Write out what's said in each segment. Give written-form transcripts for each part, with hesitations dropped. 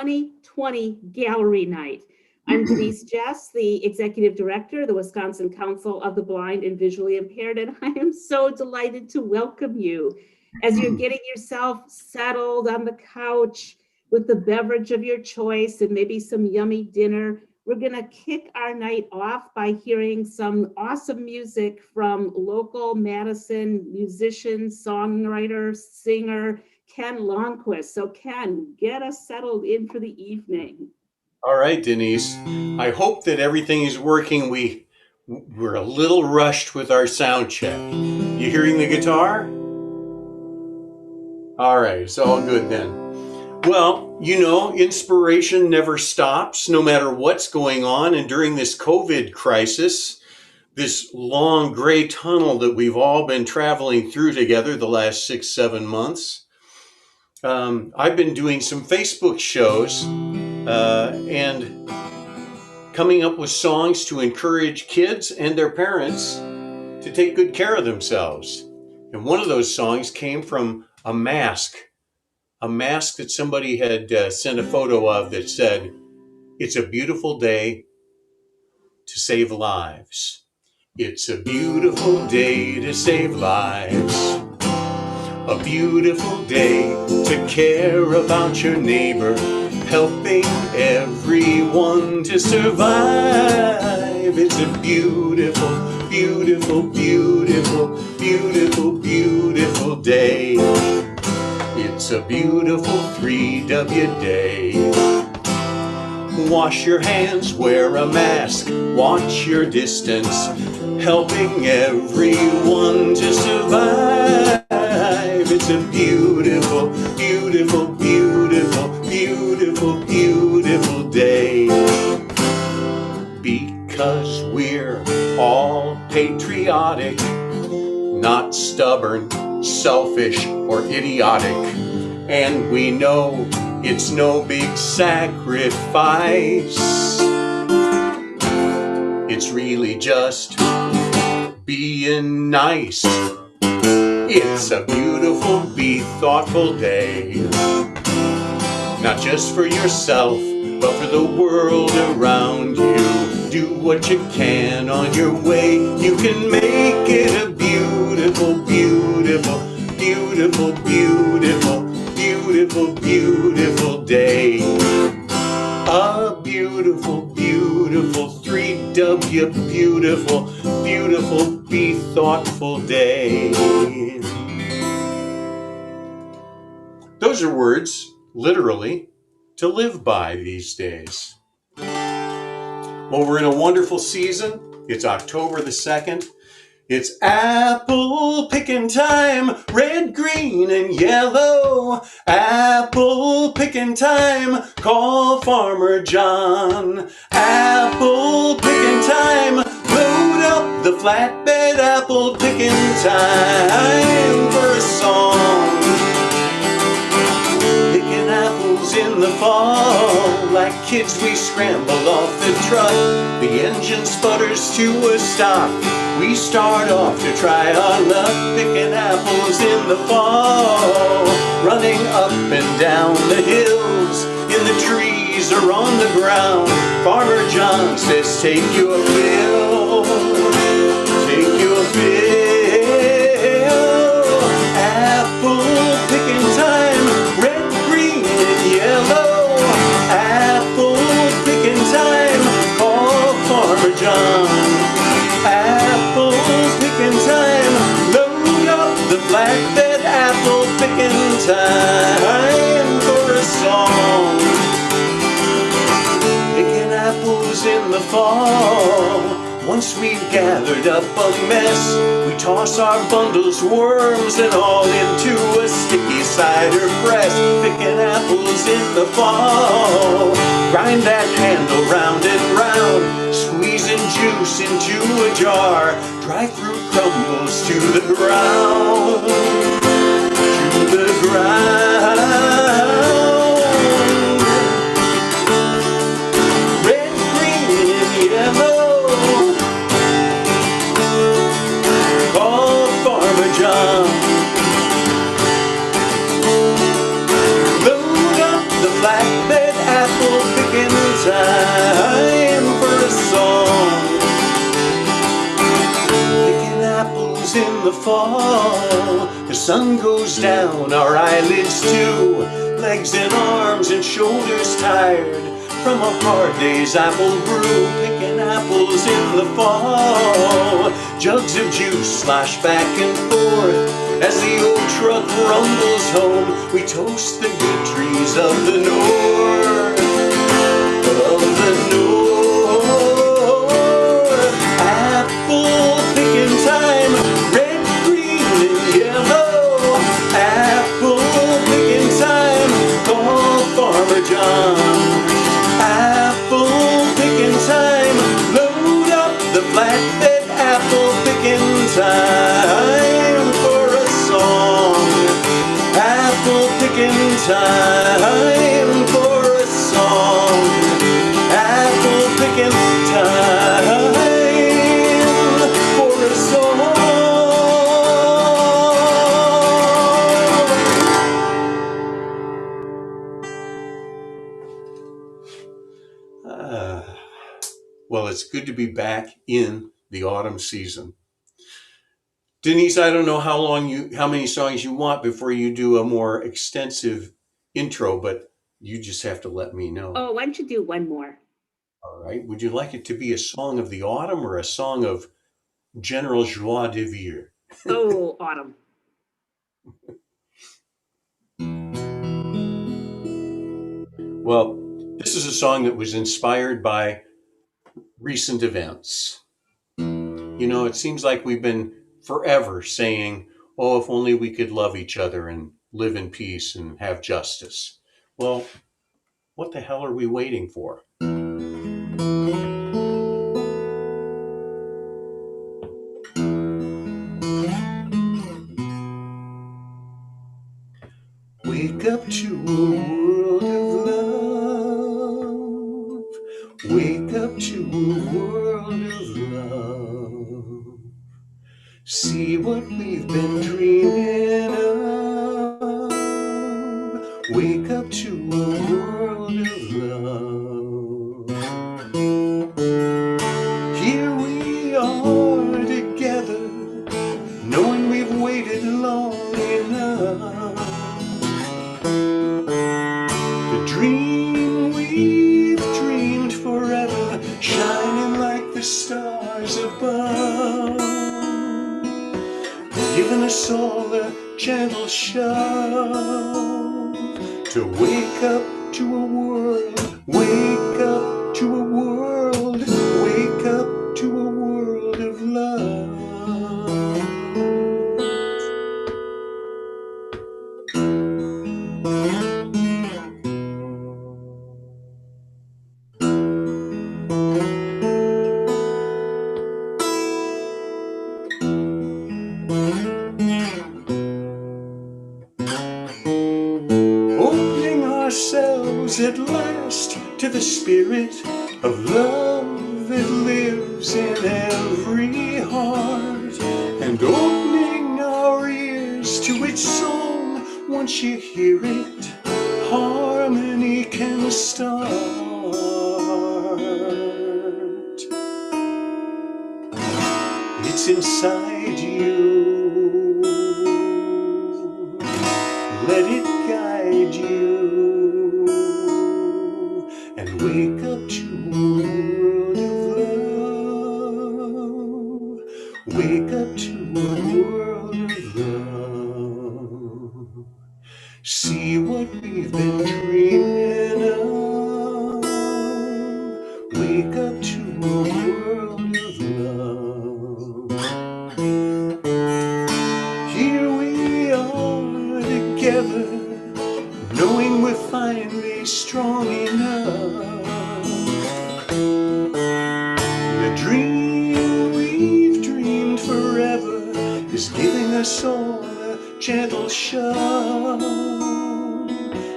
2020 Gallery Night. I'm Denise Jess, the Executive Director of the Wisconsin Council of the Blind and Visually Impaired, and I am so delighted to welcome you as you're getting yourself settled on the couch with the beverage of your choice and maybe some yummy dinner. We're going to kick our night off by hearing some awesome music from local Madison musician, songwriter, singer, Ken Longquist. So Ken, get us settled in for the evening. All right, Denise. I hope that everything is working. We're a little rushed with our sound check. You hearing the guitar? All right, it's all good then. Well, you know, inspiration never stops, no matter what's going on. And during this COVID crisis, this long gray tunnel that we've all been traveling through together the last 6-7 months, I've been doing some Facebook shows and coming up with songs to encourage kids and their parents to take good care of themselves. And one of those songs came from a mask that somebody had sent a photo of that said, "It's a beautiful day to save lives. It's a beautiful day to save lives. A beautiful day to care about your neighbor, helping everyone to survive. It's a beautiful, beautiful, beautiful, beautiful, beautiful day. It's a beautiful 3W day. Wash your hands, wear a mask, watch your distance, helping everyone to survive. It's a beautiful, beautiful, beautiful, beautiful, beautiful day. Because we're all patriotic, not stubborn, selfish, or idiotic. And we know it's no big sacrifice. It's really just being nice. It's a beautiful, be thoughtful day. Not just for yourself, but for the world around you. Do what you can on your way. You can make it a beautiful, beautiful, beautiful, beautiful, beautiful, beautiful day. A beautiful, beautiful 3W, beautiful, beautiful, be thoughtful day. Those are words, literally, to live by these days. Well, we're in a wonderful season. It's October the 2nd. It's apple picking time, red, green, and yellow. Apple picking time, call Farmer John. Apple picking time, load up the flatbed. Apple picking time for a song. Picking apples in the fall, like kids we scramble off the truck. The engine sputters to a stop. We start off to try our luck, picking apples in the fall, running up and down the hills, in the trees or on the ground. Farmer John says, take your fill, take your fill. Apple picking time, red, green, and yellow. Apple picking time, call Farmer John. Apple picking time, load up the flatbed. Apple picking time for a song. Picking apples in the fall. Once we've gathered up a mess, we toss our bundles, worms, and all into a sticky cider press. Picking apples in the fall. Grind that handle round and round, squeezing juice into a jar. Dry fruit crumbles to the ground, to the ground. Red, green, and yellow, call Farmer John. Load up the flatbed. time for a song. Picking apples in the fall, the sun goes down, our eyelids too, legs and arms and shoulders tired from a hard day's apple brew. Picking apples in the fall, jugs of juice slosh back and forth as the old truck rumbles home. We toast the good trees of the north, of the north. Apple picking time, red, green, and yellow. Apple picking time, call Farmer John. Apple picking time, load up the flatbed. Apple picking time for a song. Apple picking time for a song. Apple picking time for a song. Well, it's good to be back in the autumn season. Denise, I don't know how many songs you want before you do a more extensive intro, but you just have to let me know. Oh, why don't you do one more? All right. Would you like it to be a song of the autumn or a song of general joie de vivre? Oh, autumn. Well, this is a song that was inspired by recent events. You know, it seems like we've been forever saying, oh, if only we could love each other and live in peace and have justice. Well, what the hell are we waiting for? Wake up to a world of love. Wake up to a world of love. See what we've been dreaming of. Wake up to a world of love. Here we are together, knowing we've waited long enough. The dream we've dreamed forever, shining like the stars above, giving us all a gentle shove to wake up to a world, wake up to a world, wake up to a world of love. Opening ourselves at last to the spirit of love that lives in every heart, and opening our ears to its song. Once you hear it, harmony can start. It's inside you. Let it guide you and wake up to a world of love. Wake up to a world of love. See what we've been dreaming of. Wake up to a world of love. Here we are together, knowing we're finally strong enough. The dream we've dreamed forever is giving us all a gentle shove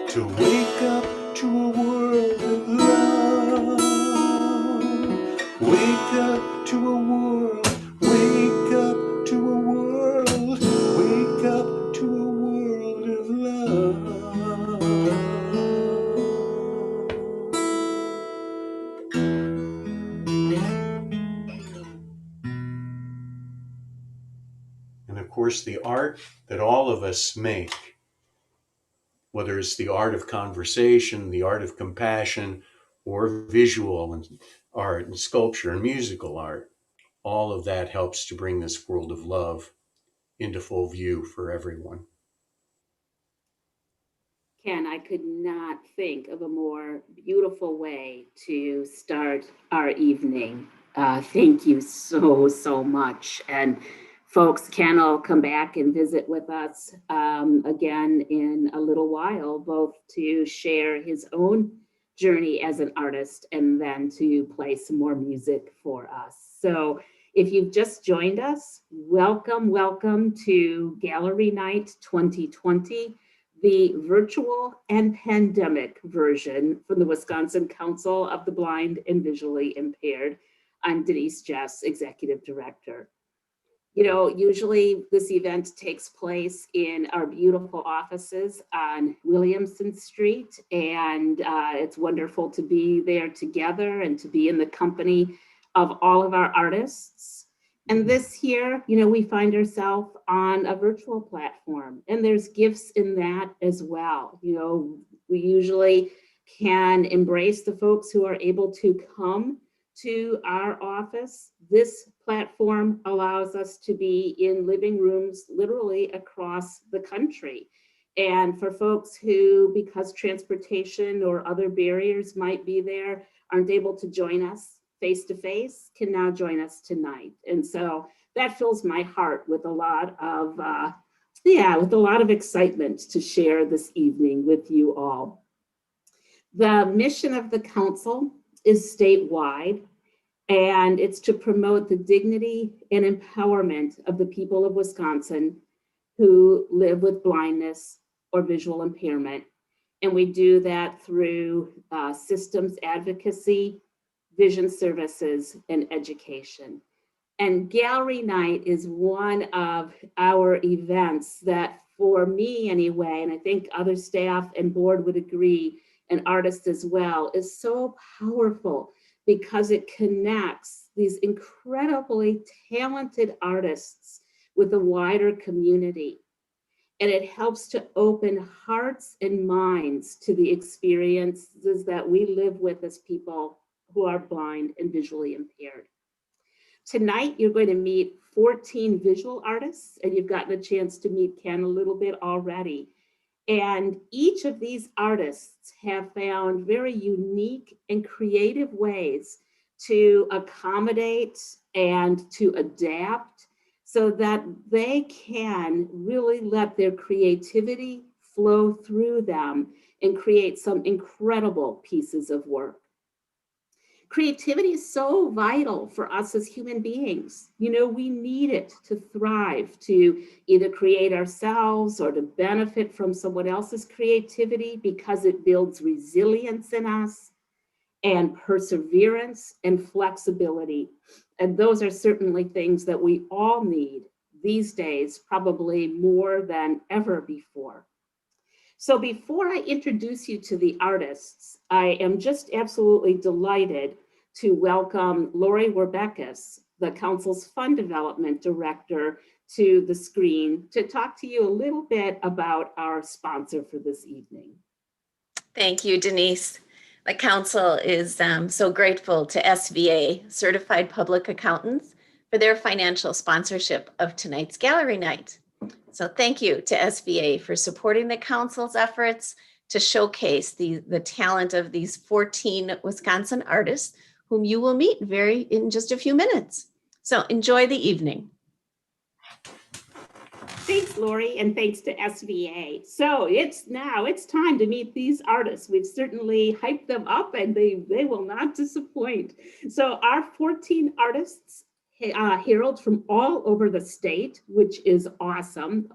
to wake up to a world of love. Wake up to a world, wake up to a world, wake up to a world of love. course, the art that all of us make, whether it's the art of conversation, the art of compassion, or visual and art and sculpture and musical art, all of that helps to bring this world of love into full view for everyone. Ken, I could not think of a more beautiful way to start our evening. Thank you so much. And folks, Ken will come back and visit with us again in a little while, both to share his own journey as an artist and then to play some more music for us. So if you've just joined us, welcome to Gallery Night 2020. The virtual and pandemic version from the Wisconsin Council of the Blind and Visually Impaired. I'm Denise Jess, Executive Director. You know, usually this event takes place in our beautiful offices on Williamson Street, and it's wonderful to be there together and to be in the company of all of our artists. And this year, you know, we find ourselves on a virtual platform, and there's gifts in that as well. You know, we usually can embrace the folks who are able to come to our office. This platform allows us to be in living rooms literally across the country. And for folks who, because transportation or other barriers might be there, aren't able to join us face to face, can now join us tonight. And so that fills my heart with a lot of, with a lot of excitement to share this evening with you all. The mission of the council is statewide, and it's to promote the dignity and empowerment of the people of Wisconsin who live with blindness or visual impairment. And we do that through systems advocacy, vision services, and education. And Gallery Night is one of our events that, for me anyway, and I think other staff and board would agree, and artists as well, is so powerful because it connects these incredibly talented artists with a wider community. And it helps to open hearts and minds to the experiences that we live with as people who are blind and visually impaired. Tonight, you're going to meet 14 visual artists, and you've gotten a chance to meet Ken a little bit already. And each of these artists have found very unique and creative ways to accommodate and to adapt so that they can really let their creativity flow through them and create some incredible pieces of work. Creativity is so vital for us as human beings. You know, we need it to thrive, to either create ourselves or to benefit from someone else's creativity because it builds resilience in us and perseverance and flexibility. And those are certainly things that we all need these days, probably more than ever before. So before I introduce you to the artists, I am just absolutely delighted to welcome Lori Werbekis, the Council's Fund Development Director, to the screen to talk to you a little bit about our sponsor for this evening. Thank you, Denise. The Council is so grateful to SVA, Certified Public Accountants, for their financial sponsorship of tonight's Gallery Night. So thank you to SVA for supporting the Council's efforts to showcase the talent of these 14 Wisconsin artists whom you will meet in just a few minutes. So enjoy the evening. Thanks, Lori, and thanks to SVA. So it's time to meet these artists. We've certainly hyped them up and they will not disappoint. So our 14 artists herald from all over the state, which is awesome.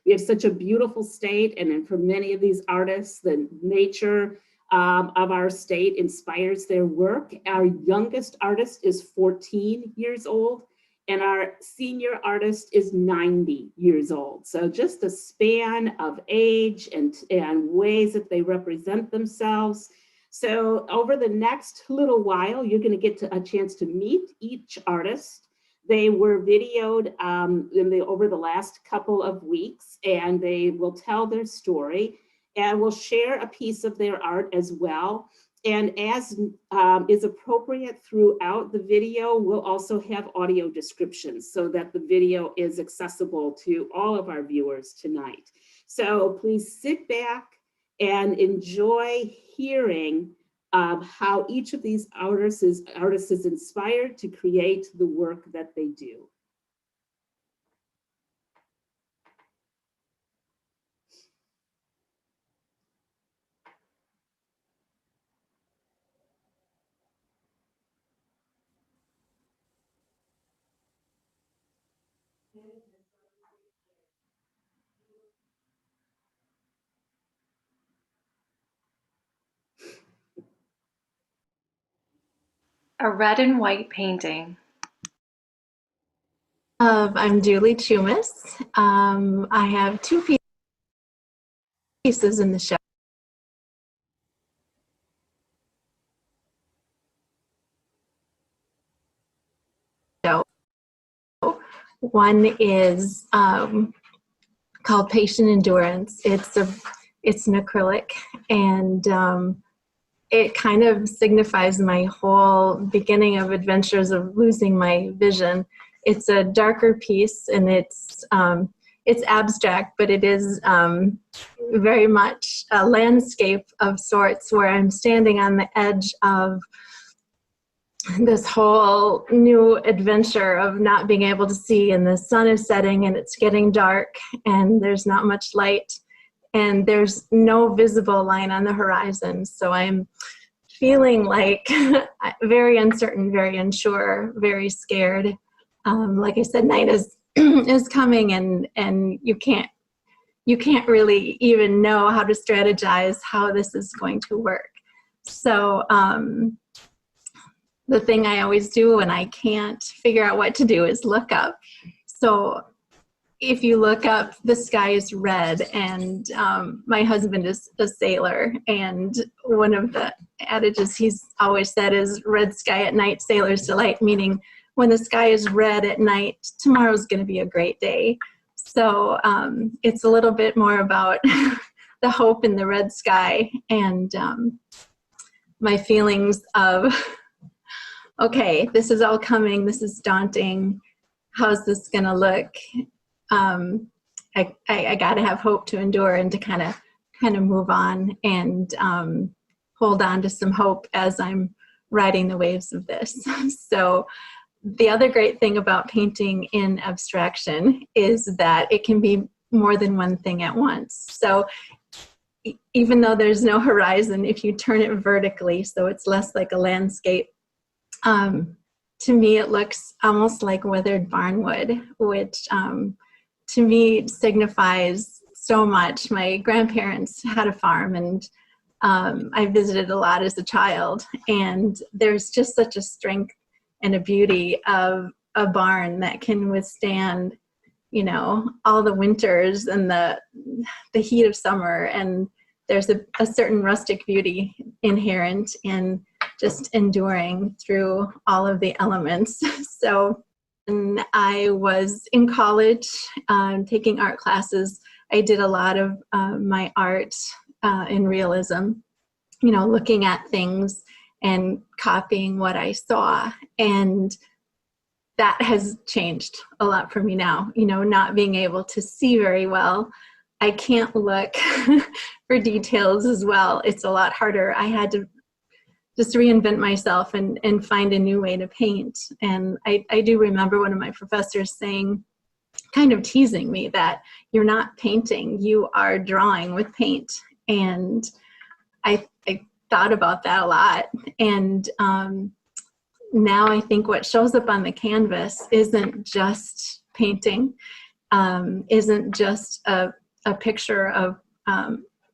We have such a beautiful state, and then for many of these artists, the nature of our state inspires their work. Our youngest artist is 14 years old, and our senior artist is 90 years old. So just a span of age and ways that they represent themselves. So over the next little while, you're going to get a chance to meet each artist. They were videoed over the last couple of weeks, and they will tell their story and will share a piece of their art as well. And as is appropriate throughout the video, we'll also have audio descriptions so that the video is accessible to all of our viewers tonight. So please sit back and enjoy hearing how each of these artists is inspired to create the work that they do. A red and white painting. I'm Julie Chumas. I have two pieces in the show. One is called Patient Endurance. It's an acrylic, and it kind of signifies my whole beginning of adventures of losing my vision. It's a darker piece, and it's abstract, but it is very much a landscape of sorts where I'm standing on the edge of this whole new adventure of not being able to see, and the sun is setting and it's getting dark and there's not much light and there's no visible line on the horizon. So I'm feeling like very uncertain, very unsure, very scared. Like I said, night is is coming, and you can't really even know how to strategize how this is going to work. So the thing I always do when I can't figure out what to do is look up. So if you look up, the sky is red, and my husband is a sailor, and one of the adages he's always said is red sky at night, sailor's delight, meaning when the sky is red at night, tomorrow's going to be a great day. So it's a little bit more about the hope in the red sky, and my feelings of, okay, this is all coming, this is daunting, how's this going to look? I got to have hope to endure and to kind of move on and hold on to some hope as I'm riding the waves of this. So the other great thing about painting in abstraction is that it can be more than one thing at once. So even though there's no horizon, if you turn it vertically, so it's less like a landscape, to me it looks almost like weathered barnwood, which to me signifies so much. My grandparents had a farm, and I visited a lot as a child, and there's just such a strength and a beauty of a barn that can withstand, you know, all the winters and the heat of summer. And there's a certain rustic beauty inherent in just enduring through all of the elements. So when I was in college taking art classes, I did a lot of my art in realism, you know, looking at things and copying what I saw. And that has changed a lot for me now, you know, not being able to see very well. I can't look for details as well. It's a lot harder. I had to just reinvent myself and find a new way to paint. And I do remember one of my professors saying, kind of teasing me, that you're not painting, you are drawing with paint. And I thought about that a lot. And now I think what shows up on the canvas isn't just painting, isn't just a picture of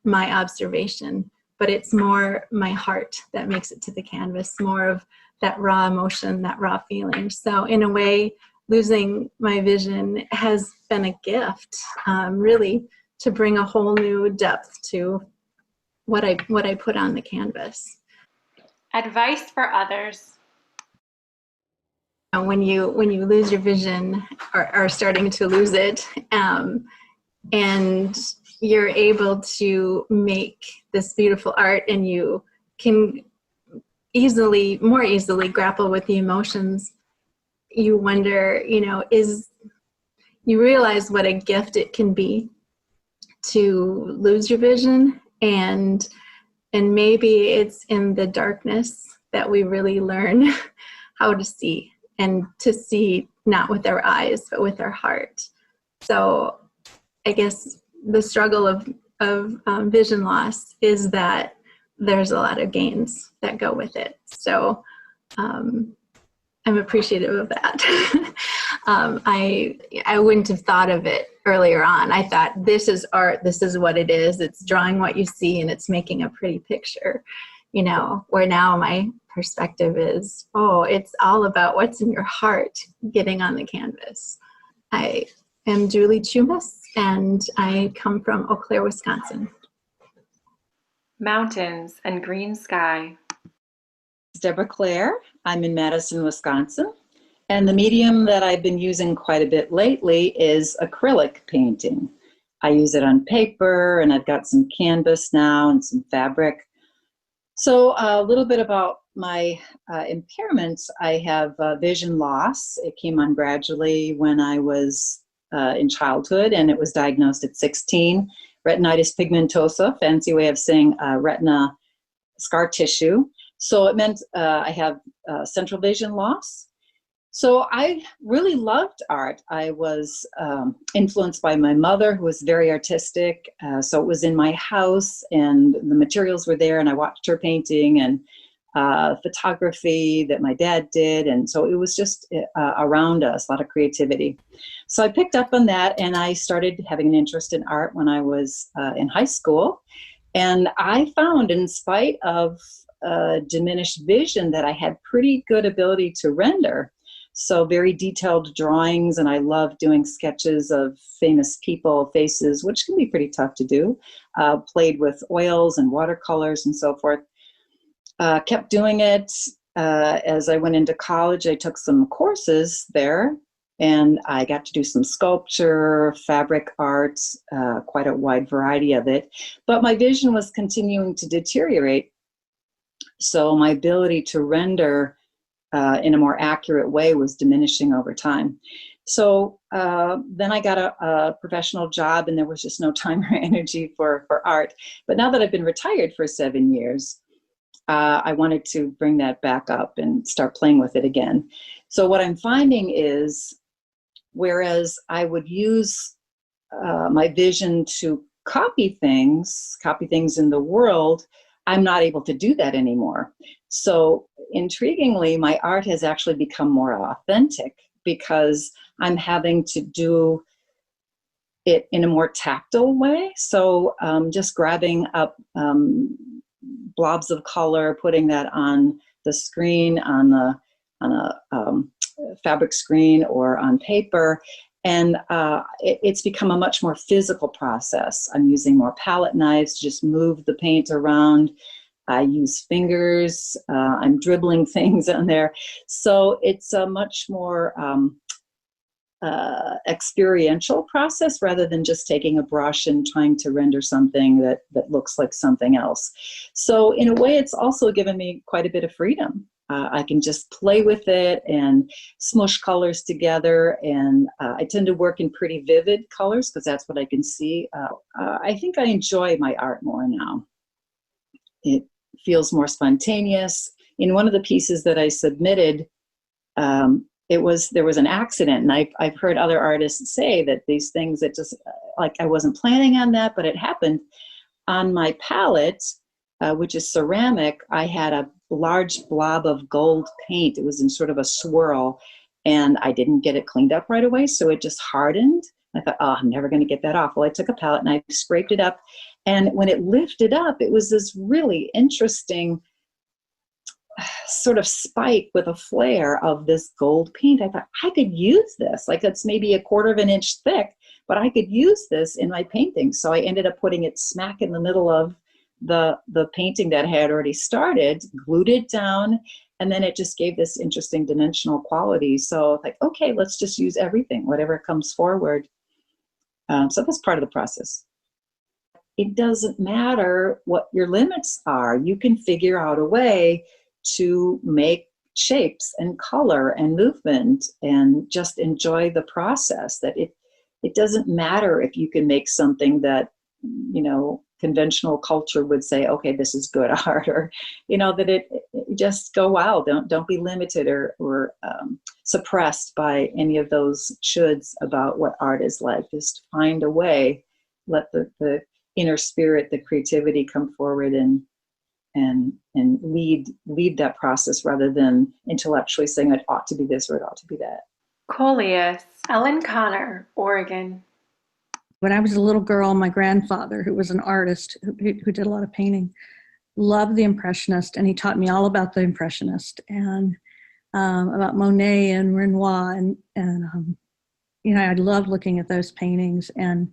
my observation, but it's more my heart that makes it to the canvas, more of that raw emotion, that raw feeling. So in a way, losing my vision has been a gift, really, to bring a whole new depth to what I put on the canvas. Advice for others. when you lose your vision or are starting to lose it, and you're able to make this beautiful art, and you can more easily grapple with the emotions, you wonder, you realize what a gift it can be to lose your vision, and maybe it's in the darkness that we really learn how to see, and to see not with our eyes but with our heart. So I guess the struggle of vision loss is that there's a lot of gains that go with it. So I'm appreciative of that. I wouldn't have thought of it earlier on. I thought, this is art, this is what it is. It's drawing what you see and it's making a pretty picture, where now my perspective is, oh, it's all about what's in your heart getting on the canvas. I am Julie Chumas, and I come from Eau Claire, Wisconsin. Mountains and green sky. Deborah Claire. I'm in Madison, Wisconsin. And the medium that I've been using quite a bit lately is acrylic painting. I use it on paper, and I've got some canvas now and some fabric. So a little bit about my impairments. I have vision loss. It came on gradually when I was in childhood, and it was diagnosed at 16. Retinitis pigmentosa, fancy way of saying retina scar tissue. So it meant I have central vision loss. So I really loved art. I was influenced by my mother, who was very artistic. So it was in my house, and the materials were there, and I watched her painting, and photography that my dad did. And so it was just around us, a lot of creativity. So I picked up on that, and I started having an interest in art when I was in high school. And I found, in spite of diminished vision, that I had pretty good ability to render. So very detailed drawings, and I love doing sketches of famous people, faces, which can be pretty tough to do. Played with oils and watercolors and so forth. Kept doing it. As I went into college, I took some courses there, and I got to do some sculpture, fabric art, quite a wide variety of it. But my vision was continuing to deteriorate. So my ability to render in a more accurate way was diminishing over time. So then I got a professional job, and there was just no time or energy for art. But now that I've been retired for 7 years, I wanted to bring that back up and start playing with it again. So what I'm finding is, whereas I would use my vision to copy things in the world, I'm not able to do that anymore. So intriguingly, my art has actually become more authentic, because I'm having to do it in a more tactile way. So just grabbing up blobs of color, putting that on the screen, on a fabric screen or on paper. And it's become a much more physical process. I'm using more palette knives to just move the paint around. I use fingers. I'm dribbling things on there. So it's a much more experiential process, rather than just taking a brush and trying to render something that looks like something else. So in a way, it's also given me quite a bit of freedom. I can just play with it and smush colors together, and I tend to work in pretty vivid colors because that's what I can see. I think I enjoy my art more now. It feels more spontaneous. In one of the pieces that I submitted, there was an accident, and I've heard other artists say that these things that just, like, I wasn't planning on that, but it happened. On my palette, which is ceramic, I had a large blob of gold paint. It was in sort of a swirl, and I didn't get it cleaned up right away, so it just hardened. I thought, oh, I'm never going to get that off. Well, I took a palette and I scraped it up, and when it lifted up, it was this really interesting sort of spike with a flare of this gold paint. I thought, I could use this. Like, it's maybe 1/4 of an inch thick, but I could use this in my painting. So I ended up putting it smack in the middle of the painting that I had already started, glued it down, And then it just gave this interesting dimensional quality. So like, okay, let's just use everything, whatever comes forward. So that's part of the process. It doesn't matter what your limits are. You can figure out a way to make shapes and color and movement and just enjoy the process. That it doesn't matter if you can make something that, you know, conventional culture would say, okay, this is good art, or, you know, that it just go wild. Don't be limited or suppressed by any of those shoulds about what art is like. Just find a way, let the inner spirit, the creativity come forward and lead that process, rather than intellectually saying it ought to be this or it ought to be that. Coleus, Ellen Connor, Oregon. When I was a little girl, my grandfather, who was an artist who did a lot of painting, loved the Impressionist, and he taught me all about the Impressionist and about Monet and Renoir, and you know, I loved looking at those paintings. And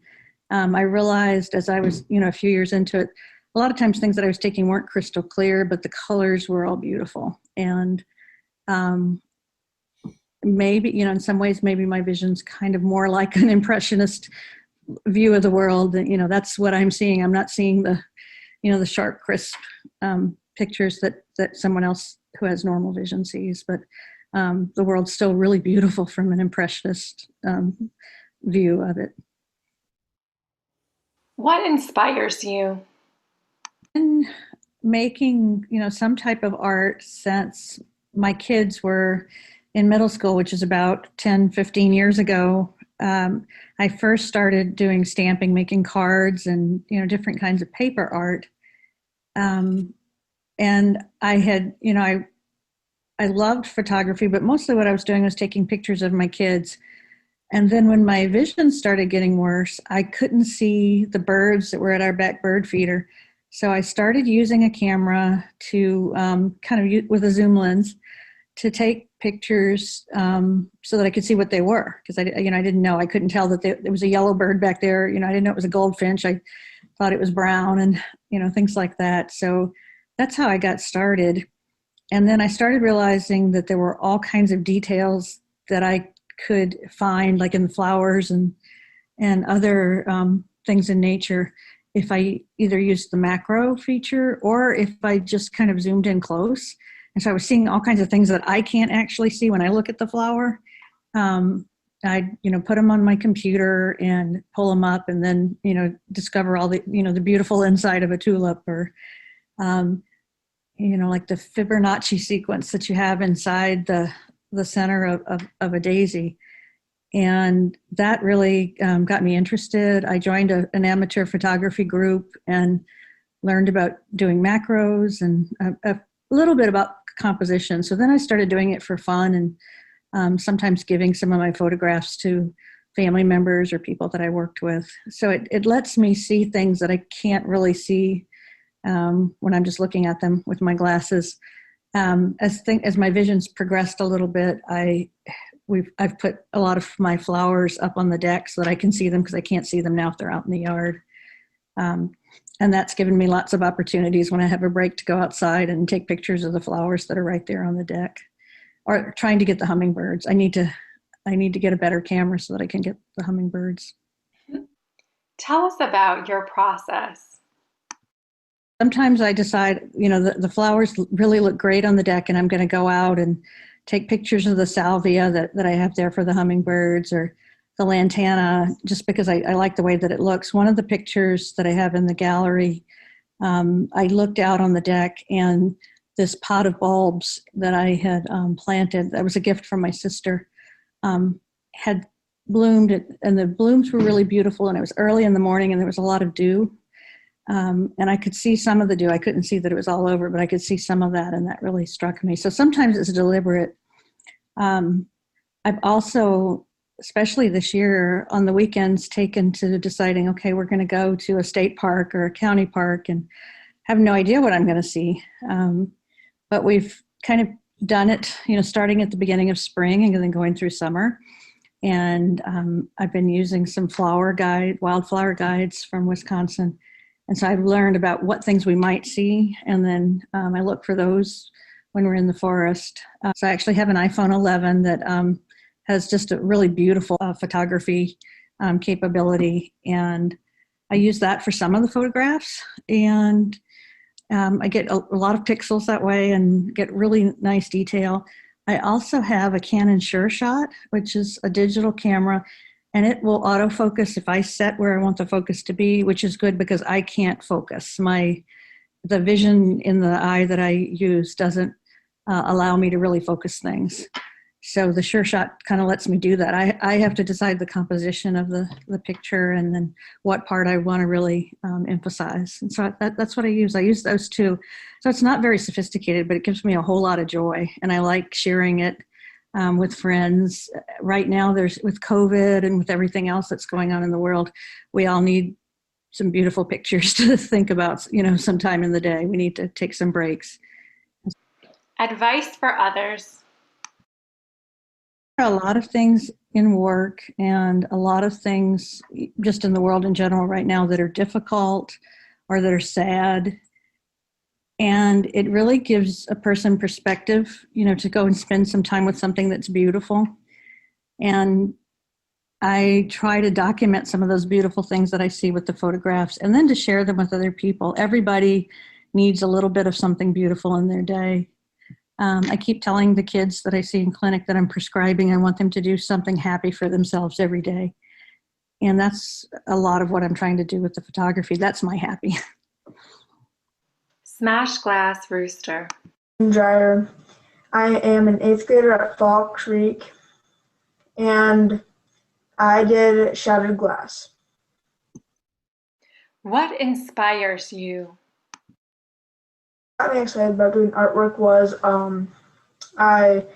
I realized as I was, you know, a few years into it, a lot of times things that I was taking weren't crystal clear, but the colors were all beautiful. And maybe, you know, in some ways, maybe my vision's kind of more like an Impressionist view of the world. You know, that's what I'm seeing. I'm not seeing the, you know, the sharp, crisp pictures that someone else who has normal vision sees. But the world's still really beautiful from an Impressionist view of it. What inspires you? And making, you know, some type of art since my kids were in middle school, which is about 10, 15 years ago. I first started doing stamping, making cards and, you know, different kinds of paper art. And I had, you know, I loved photography, but mostly what I was doing was taking pictures of my kids. And then when my vision started getting worse, I couldn't see the birds that were at our back bird feeder. So I started using a camera to with a zoom lens to take pictures so that I could see what they were. Because I didn't know. I couldn't tell that there was a yellow bird back there. You know, I didn't know it was a goldfinch. I thought it was brown and, you know, things like that. So that's how I got started. And then I started realizing that there were all kinds of details that I could find, like in the flowers and other things in nature, if I either used the macro feature or if I just kind of zoomed in close. And so I was seeing all kinds of things that I can't actually see when I look at the flower. I'd, you know, put them on my computer and pull them up and then, you know, discover all the, you know, the beautiful inside of a tulip, or, you know, like the Fibonacci sequence that you have inside the center of a daisy. And that really got me interested. I joined an amateur photography group and learned about doing macros and a little bit about composition. So then I started doing it for fun and sometimes giving some of my photographs to family members or people that I worked with. So it lets me see things that I can't really see when I'm just looking at them with my glasses. As my vision's progressed a little bit, I've put a lot of my flowers up on the deck so that I can see them, because I can't see them now if they're out in the yard. And that's given me lots of opportunities when I have a break to go outside and take pictures of the flowers that are right there on the deck, or trying to get the hummingbirds. I need to get a better camera so that I can get the hummingbirds. Tell us about your process. Sometimes I decide, you know, the flowers really look great on the deck, and I'm going to go out and take pictures of the salvia that I have there for the hummingbirds, or the lantana, just because I like the way that it looks. One of the pictures that I have in the gallery, I looked out on the deck, and this pot of bulbs that I had planted, that was a gift from my sister, had bloomed, and the blooms were really beautiful, and it was early in the morning, and there was a lot of dew. And I could see some of the dew. I couldn't see that it was all over, but I could see some of that, and that really struck me. So sometimes it's deliberate. I've also, especially this year, on the weekends, taken to deciding, okay, we're going to go to a state park or a county park, and have no idea what I'm going to see. But we've kind of done it, you know, starting at the beginning of spring and then going through summer. And I've been using some wildflower guides from Wisconsin. And so I've learned about what things we might see. And then I look for those when we're in the forest. So I actually have an iPhone 11 that has just a really beautiful photography capability, and I use that for some of the photographs, and I get a lot of pixels that way and get really nice detail. I also have a Canon Sure Shot, which is a digital camera, and it will autofocus if I set where I want the focus to be, which is good because I can't focus. The vision in the eye that I use doesn't allow me to really focus things. So the Sure Shot kind of lets me do that. I have to decide the composition of the picture and then what part I want to really emphasize. And so that's what I use. I use those two. So it's not very sophisticated, but it gives me a whole lot of joy. And I like sharing it with friends. Right now, with COVID and with everything else that's going on in the world, we all need some beautiful pictures to think about, sometime in the day. We need to take some breaks. Advice for others. There are a lot of things in work and a lot of things just in the world in general right now that are difficult or that are sad. And it really gives a person perspective, to go and spend some time with something that's beautiful. And I try to document some of those beautiful things that I see with the photographs and then to share them with other people. Everybody needs a little bit of something beautiful in their day. I keep telling the kids that I see in clinic that I'm prescribing, I want them to do something happy for themselves every day. And that's a lot of what I'm trying to do with the photography. That's my happy. Smash Glass Rooster. Dryer. I am an 8th grader at Fall Creek, and I did Shattered Glass. What inspires you? What got me excited about doing artwork was I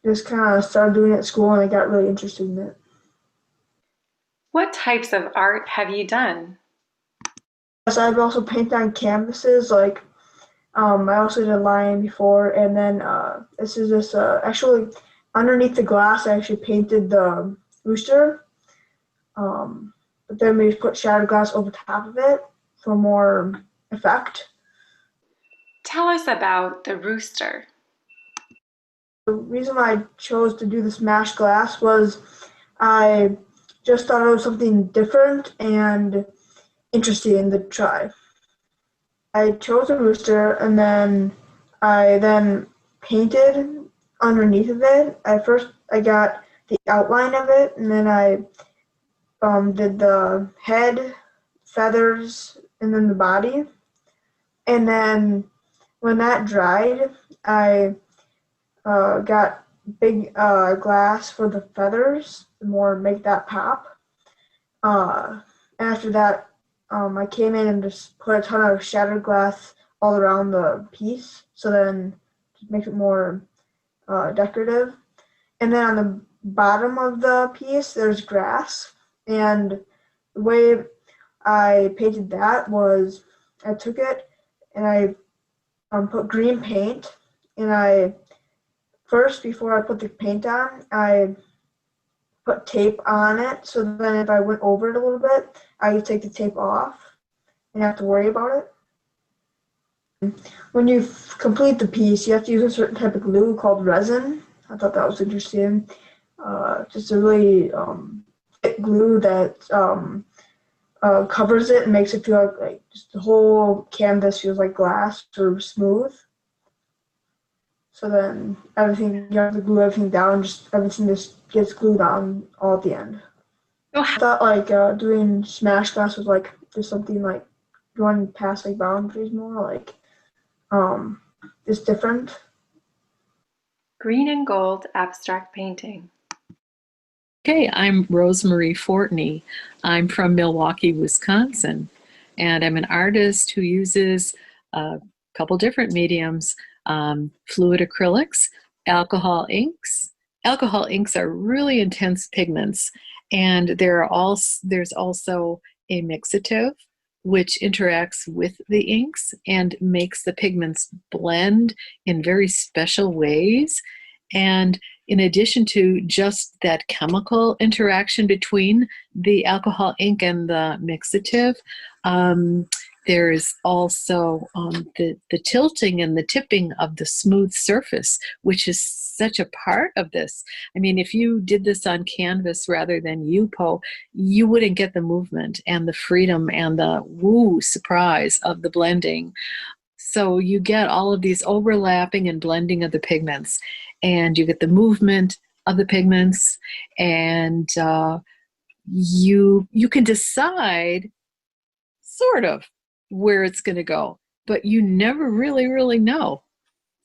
just kind of started doing it at school and I got really interested in it. What types of art have you done? So I've also painted on canvases, I also did a lion before, and then this is just actually underneath the glass I actually painted the rooster, but then we put shattered glass over top of it for more effect. Tell us about the rooster. The reason I chose to do the smashed glass was I just thought it was something different and interesting to try. I chose a rooster and then I painted underneath of it. I got the outline of it, and then I did the head, feathers, and then the body. And then when that dried, I got big glass for the feathers to more make that pop. After that, I came in and just put a ton of shattered glass all around the piece, so then it makes it more decorative. And then on the bottom of the piece, there's grass. And the way I painted that was I took it and I put green paint, and before I put the paint on, I put tape on it, so then if I went over it a little bit, I could take the tape off and have to worry about it. When you complete the piece, you have to use a certain type of glue called resin. I thought that was interesting. Just a really thick glue that covers it and makes it feel like just the whole canvas feels like glass or smooth. So then you have to glue everything down, everything just gets glued on all at the end. I thought doing smash glass was just something going past boundaries more, it's different. Green and Gold Abstract Painting. Okay, I'm Rosemarie Fortney. I'm from Milwaukee, Wisconsin, and I'm an artist who uses a couple different mediums, fluid acrylics, alcohol inks. Alcohol inks are really intense pigments, and there's also a mixative, which interacts with the inks and makes the pigments blend in very special ways. And in addition to just that chemical interaction between the alcohol ink and the mixative, There's also the tilting and the tipping of the smooth surface, which is such a part of this. I mean, if you did this on canvas rather than Yupo, you wouldn't get the movement and the freedom and the woo surprise of the blending. So you get all of these overlapping and blending of the pigments, and you get the movement of the pigments, and you can decide sort of where it's going to go, but you never really know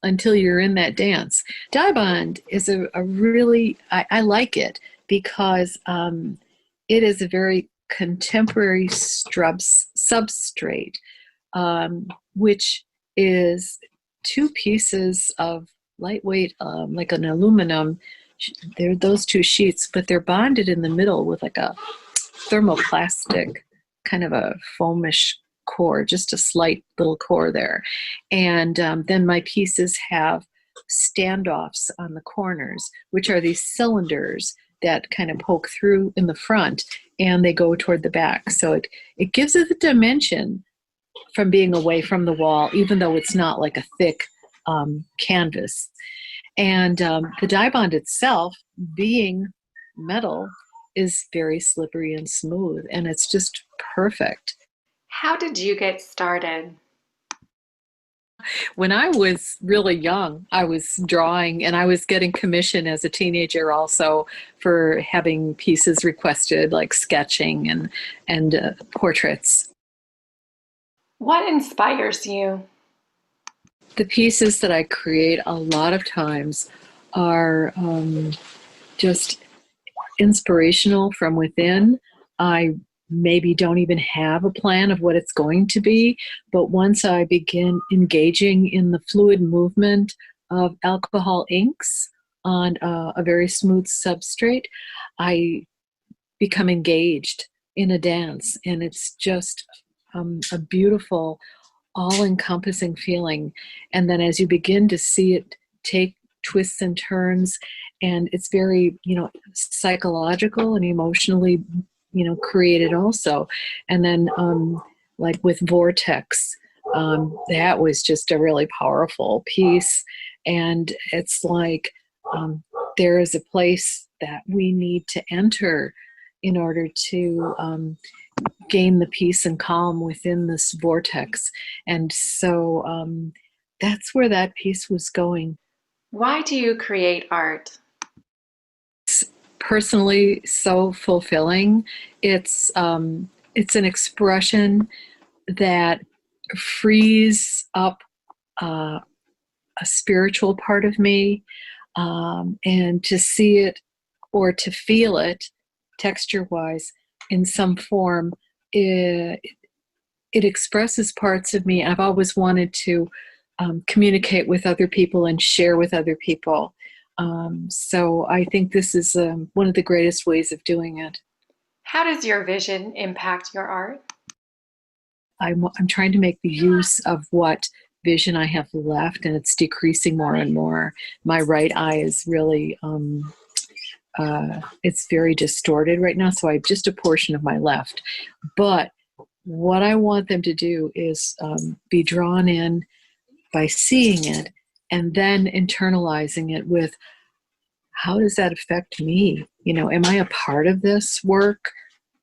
until you're in that dance. Dye bond is a really, I like it because it is a very contemporary substrate, which is two pieces of lightweight, like an aluminum. They're those two sheets, but they're bonded in the middle with like a thermoplastic kind of a foamish core, just a slight little core there. And then my pieces have standoffs on the corners, which are these cylinders that kind of poke through in the front and they go toward the back. So it gives it the dimension from being away from the wall, even though it's not like a thick canvas. And the dye bond itself, being metal, is very slippery and smooth, and it's just perfect. How did you get started? When I was really young, I was drawing, and I was getting commission as a teenager also for having pieces requested, like sketching and portraits. What inspires you? The pieces that I create a lot of times are just inspirational from within. I maybe don't even have a plan of what it's going to be, but once I begin engaging in the fluid movement of alcohol inks on a very smooth substrate, I become engaged in a dance, and it's just a beautiful, all-encompassing feeling. And then as you begin to see it take twists and turns, and it's very, psychological and emotionally, created also. And then like with Vortex, that was just a really powerful piece. And it's like there is a place that we need to enter in order to gain the peace and calm within this vortex. And so that's where that piece was going. Why do you create art? It's personally so fulfilling. It's an expression that frees up a spiritual part of me, and to see it or to feel it texture-wise in some form, it expresses parts of me. I've always wanted to communicate with other people and share with other people. So I think this is one of the greatest ways of doing it. How does your vision impact your art? I'm trying to make the use of what vision I have left, and it's decreasing more and more. My right eye is really, it's very distorted right now, so I have just a portion of my left. But what I want them to do is be drawn in by seeing it and then internalizing it with, how does that affect me? Am I a part of this work?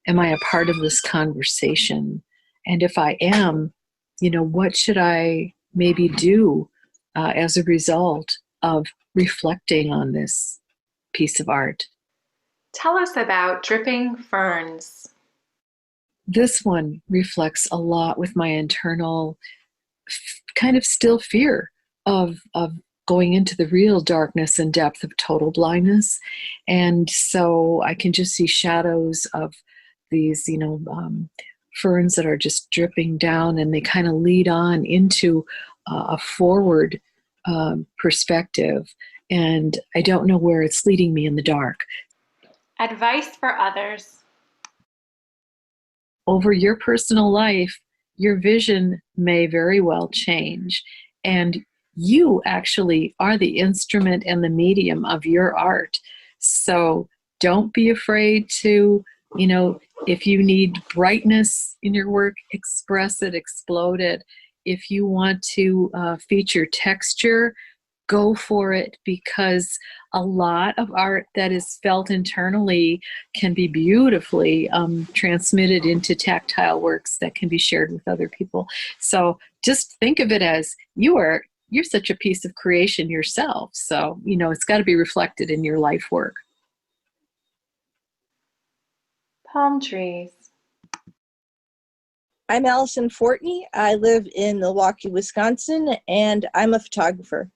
Am I a part of this conversation? And if I am, what should I maybe do as a result of reflecting on this piece of art? Tell us about Dripping Ferns. This one reflects a lot with my internal kind of still fear of going into the real darkness and depth of total blindness. And so I can just see shadows of these, ferns that are just dripping down, and they kind of lead on into a forward perspective. And I don't know where it's leading me in the dark. Advice for others. Over your personal life, your vision may very well change. And you actually are the instrument and the medium of your art. So don't be afraid to You know, if you need brightness in your work, express it, explode it. If you want to feature texture, go for it, because a lot of art that is felt internally can be beautifully transmitted into tactile works that can be shared with other people. So just think of it as you're such a piece of creation yourself. So, you know, it's got to be reflected in your life work. Palm trees. I'm Allison Fortney. I live in Milwaukee, Wisconsin, and I'm a photographer.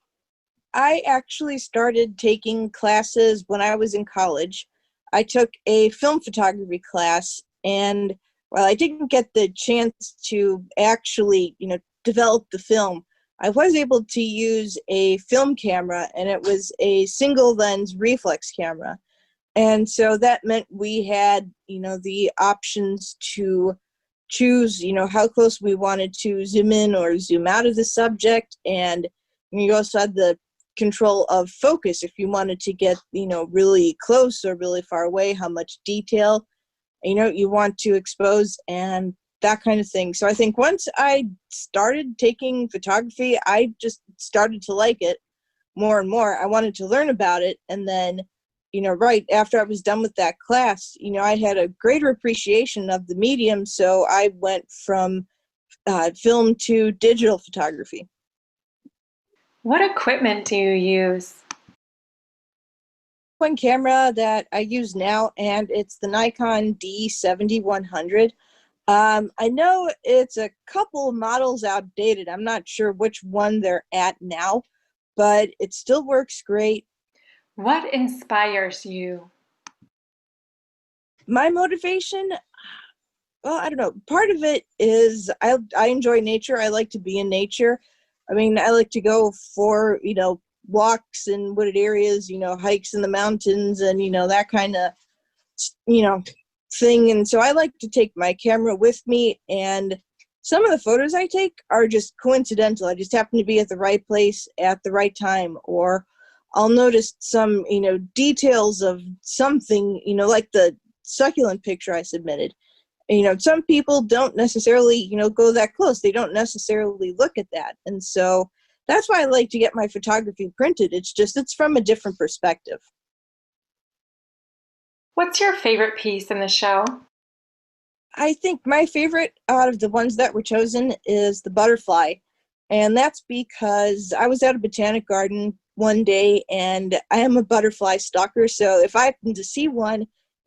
I actually started taking classes when I was in college. I took a film photography class, and while I didn't get the chance to actually, develop the film, I was able to use a film camera, and it was a single lens reflex camera. And so that meant we had, the options to choose, how close we wanted to zoom in or zoom out of the subject. And you also had the control of focus if you wanted to get, really close or really far away, how much detail, you want to expose and that kind of thing. So I think once I started taking photography, I just started to like it more and more. I wanted to learn about it. And then, right after I was done with that class, I had a greater appreciation of the medium. So I went from film to digital photography. What equipment do you use? One camera that I use now, and it's the Nikon D7100. I know it's a couple models outdated. I'm not sure which one they're at now, but it still works great. What inspires you? My motivation, well, I don't know. Part of it is I enjoy nature. I like to be in nature. I mean, I like to go for, walks in wooded areas, hikes in the mountains and, that kind of, thing. And so I like to take my camera with me, and some of the photos I take are just coincidental. I just happen to be at the right place at the right time, or I'll notice some, details of something, like the succulent picture I submitted. Some people don't necessarily, go that close. They don't necessarily look at that. And so that's why I like to get my photography printed. It's from a different perspective. What's your favorite piece in the show? I think my favorite out of the ones that were chosen is the butterfly. And that's because I was at a botanic garden one day, and I am a butterfly stalker. So if I happen to see one,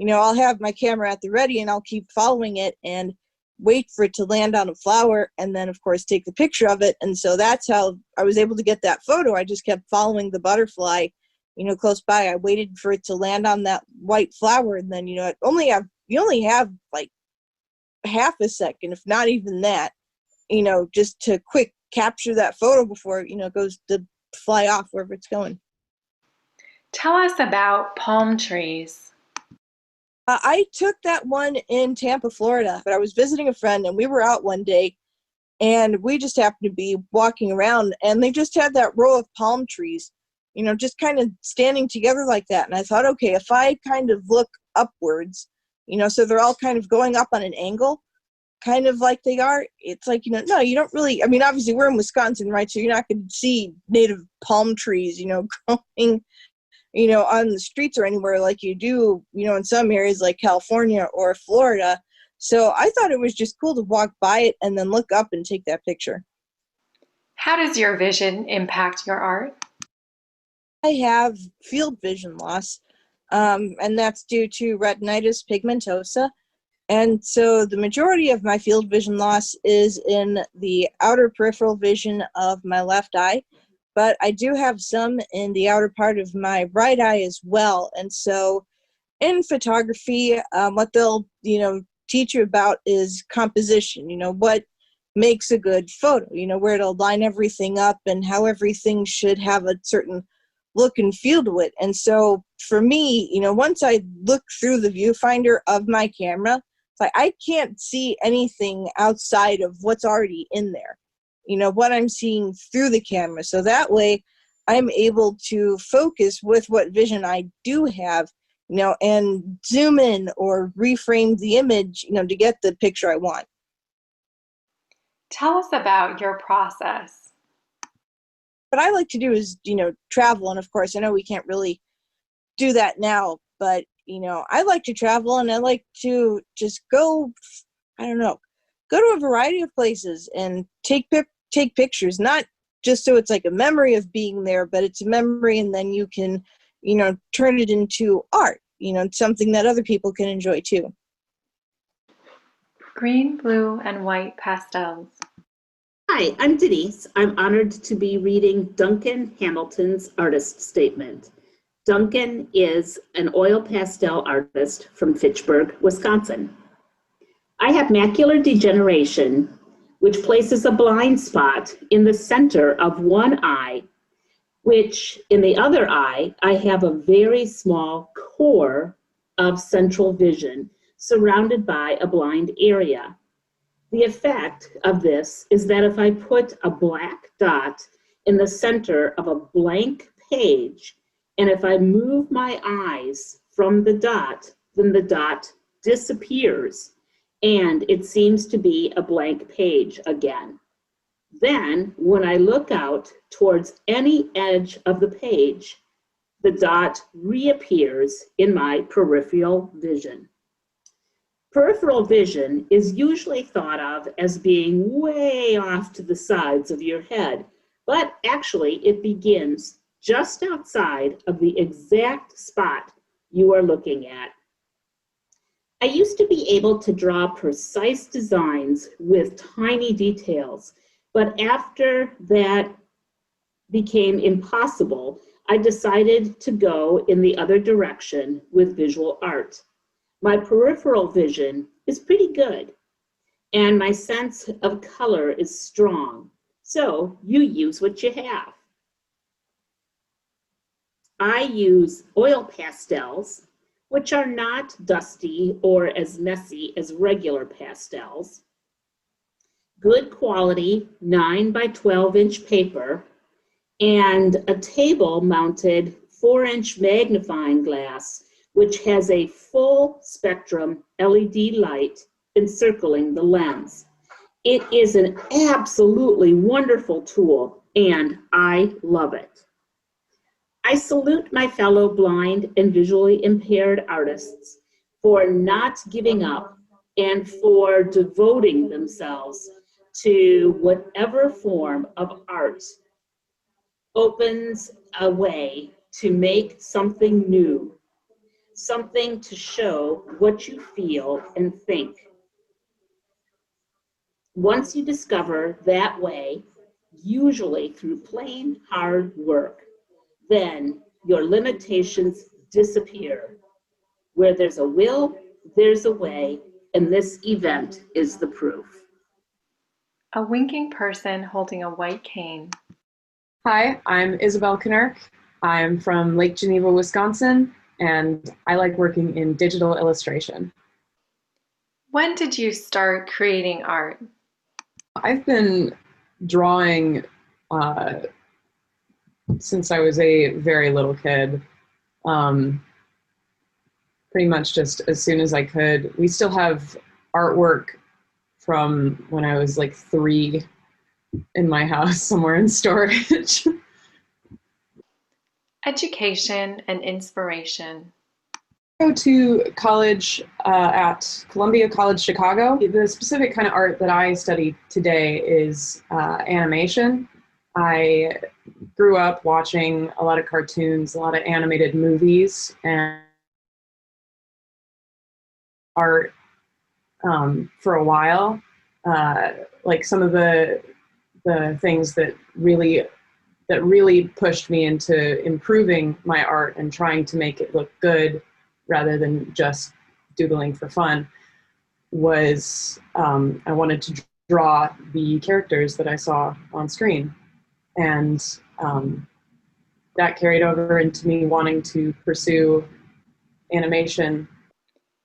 I'll have my camera at the ready, and I'll keep following it and wait for it to land on a flower, and then, of course, take the picture of it. And so that's how I was able to get that photo. I just kept following the butterfly, close by. I waited for it to land on that white flower, and then, you only have like half a second, if not even that, just to quick capture that photo before, it goes to fly off wherever it's going. Tell us about palm trees. I took that one in Tampa, Florida, but I was visiting a friend, and we were out one day, and we just happened to be walking around, and they just had that row of palm trees, just kind of standing together like that. And I thought, okay, if I kind of look upwards, so they're all kind of going up on an angle, kind of like they are, it's like, no, you don't really, I mean, obviously we're in Wisconsin, right? So you're not going to see native palm trees, growing, on the streets or anywhere like you do, in some areas like California or Florida. So I thought it was just cool to walk by it and then look up and take that picture. How does your vision impact your art? I have field vision loss, and that's due to retinitis pigmentosa. And so the majority of my field vision loss is in the outer peripheral vision of my left eye, but I do have some in the outer part of my right eye as well. And so in photography, what they'll, teach you about is composition, what makes a good photo, where to line everything up and how everything should have a certain look and feel to it. And so for me, once I look through the viewfinder of my camera, it's like I can't see anything outside of what's already in there, what I'm seeing through the camera. So that way I'm able to focus with what vision I do have, and zoom in or reframe the image, to get the picture I want. Tell us about your process. What I like to do is, travel. And of course, I know we can't really do that now, but, I like to travel and I like to just go, go to a variety of places and take pictures, not just so it's like a memory of being there, but it's a memory and then you can, turn it into art, something that other people can enjoy too. Green, blue, and white pastels. Hi, I'm Denise. I'm honored to be reading Duncan Hamilton's artist statement. Duncan is an oil pastel artist from Fitchburg, Wisconsin. I have macular degeneration, which places a blind spot in the center of one eye, which in the other eye, I have a very small core of central vision surrounded by a blind area. The effect of this is that if I put a black dot in the center of a blank page, and if I move my eyes from the dot, then the dot disappears, and it seems to be a blank page again. Then, when I look out towards any edge of the page, the dot reappears in my peripheral vision. Peripheral vision is usually thought of as being way off to the sides of your head, but actually it begins just outside of the exact spot you are looking at. I used to be able to draw precise designs with tiny details, but after that became impossible, I decided to go in the other direction with visual art. My peripheral vision is pretty good, and my sense of color is strong, so you use what you have. I use oil pastels, which are not dusty or as messy as regular pastels. Good quality 9 by 12-inch paper, and a table-mounted 4-inch magnifying glass, which has a full spectrum LED light encircling the lens. It is an absolutely wonderful tool, and I love it. I salute my fellow blind and visually impaired artists for not giving up and for devoting themselves to whatever form of art opens a way to make something new, something to show what you feel and think. Once you discover that way, usually through plain hard work, then your limitations disappear. Where there's a will, there's a way, and this event is the proof. A winking person holding a white cane. Hi, I'm Isabel Knirk. I'm from Lake Geneva, Wisconsin, and I like working in digital illustration. When did you start creating art? I've been drawing since I was a very little kid, pretty much just as soon as I could. We still have artwork from when I was like 3 in my house somewhere in storage. Education and inspiration. I go to college at Columbia College Chicago. The specific kind of art that I study today is animation. I grew up watching a lot of cartoons, a lot of animated movies, and art for a while. Like some of the things that really pushed me into improving my art and trying to make it look good rather than just doodling for fun was I wanted to draw the characters that I saw on screen. And that carried over into me wanting to pursue animation.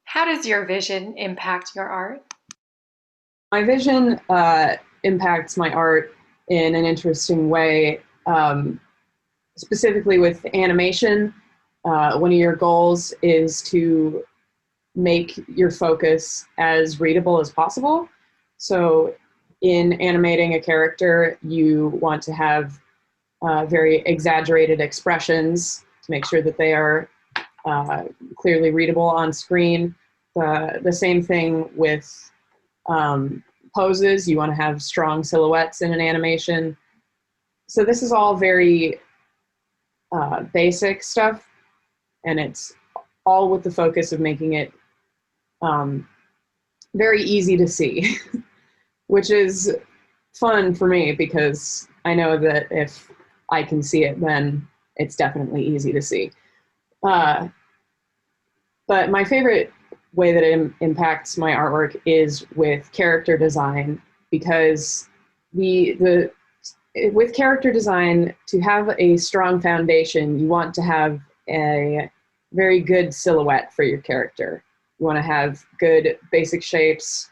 How does your vision impact your art? My vision impacts my art in an interesting way, specifically with animation. one of your goals is to make your focus as readable as possible. So in animating a character, you want to have very exaggerated expressions to make sure that they are clearly readable on screen. The same thing with poses. You want to have strong silhouettes in an animation. So this is all very basic stuff, and it's all with the focus of making it very easy to see, which is fun for me because I know that if I can see it, then it's definitely easy to see. But my favorite way that it impacts my artwork is with character design, because with character design, to have a strong foundation, you want to have a very good silhouette for your character. You want to have good basic shapes,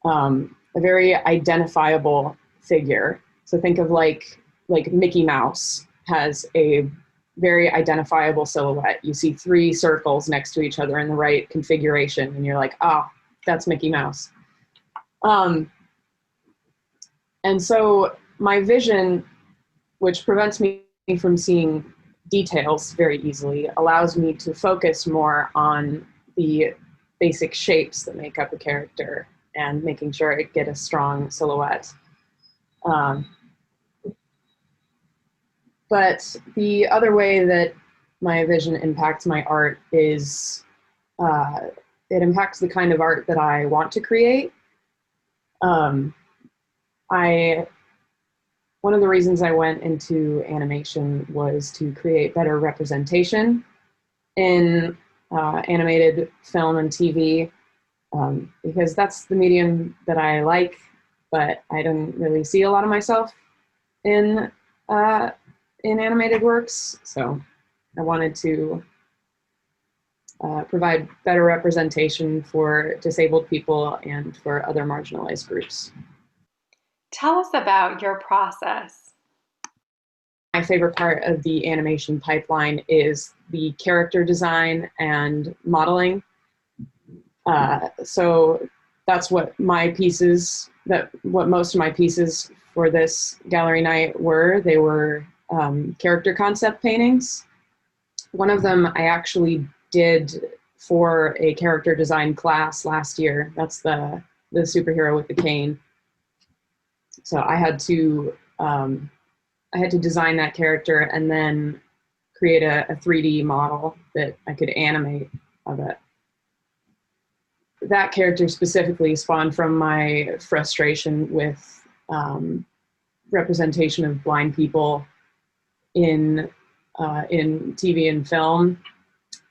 a very identifiable figure. So think of like Mickey Mouse has a very identifiable silhouette. You see 3 circles next to each other in the right configuration, and you're like, oh, that's Mickey Mouse. And so my vision, which prevents me from seeing details very easily, allows me to focus more on the basic shapes that make up a character and making sure I get a strong silhouette. But the other way that my vision impacts my art is it impacts the kind of art that I want to create. One of the reasons I went into animation was to create better representation in animated film and TV, because that's the medium that I like, but I don't really see a lot of myself in animated works. So I wanted to provide better representation for disabled people and for other marginalized groups. Tell us about your process. My favorite part of the animation pipeline is the character design and modeling. So that's what most of my pieces for this gallery night were. They were character concept paintings. One of them I actually did for a character design class last year. That's the superhero with the cane. So I had to design that character and then create a 3D model that I could animate of it. That character specifically spawned from my frustration with representation of blind people in TV and film.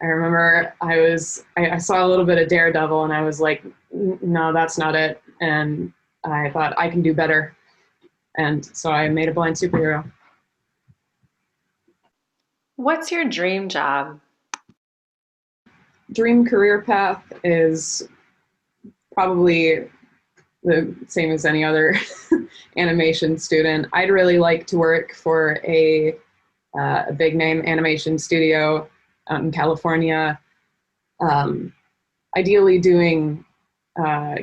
I remember I saw a little bit of Daredevil and I was like, no, that's not it. And I thought I can do better. And so I made a blind superhero. What's your dream job? Dream career path is probably the same as any other animation student. I'd really like to work for a big name animation studio out in California. Ideally doing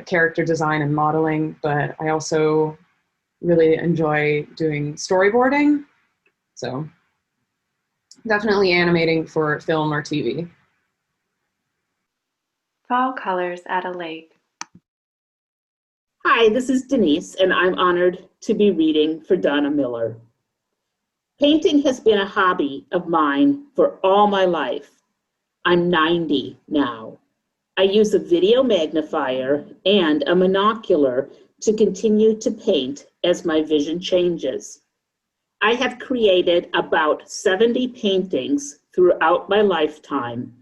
character design and modeling, but I also really enjoy doing storyboarding. So definitely animating for film or TV. Fall colors at a lake. Hi, this is Denise, and I'm honored to be reading for Donna Miller. Painting has been a hobby of mine for all my life. I'm 90 now. I use a video magnifier and a monocular to continue to paint as my vision changes. I have created about 70 paintings throughout my lifetime,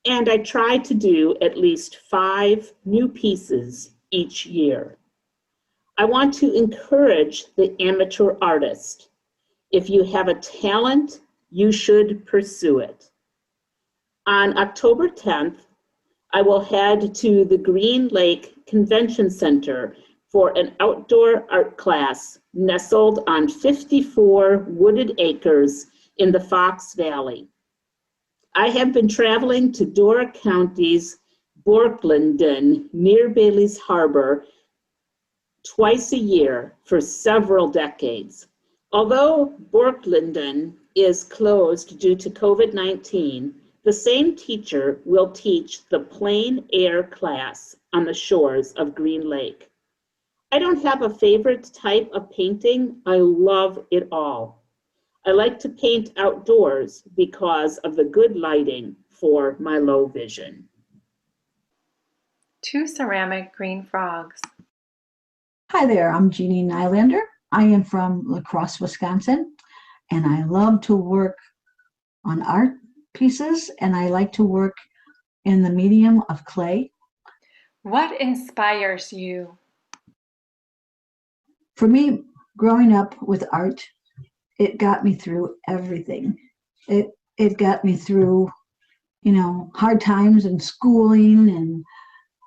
and I try to do at least 5 new pieces each year. I want to encourage the amateur artist. If you have a talent, you should pursue it. On October 10th, I will head to the Green Lake Convention Center for an outdoor art class nestled on 54 wooded acres in the Fox Valley. I have been traveling to Dora County's Borklandon near Bailey's Harbor twice a year for several decades. Although Borklandon is closed due to COVID-19, the same teacher will teach the plein air class on the shores of Green Lake. I don't have a favorite type of painting. I love it all. I like to paint outdoors because of the good lighting for my low vision. 2 ceramic green frogs. Hi there, I'm Jeannie Nylander. I am from La Crosse, Wisconsin, and I love to work on art pieces, and I like to work in the medium of clay. What inspires you? For me, growing up with art, it got me through everything. It got me through, hard times and schooling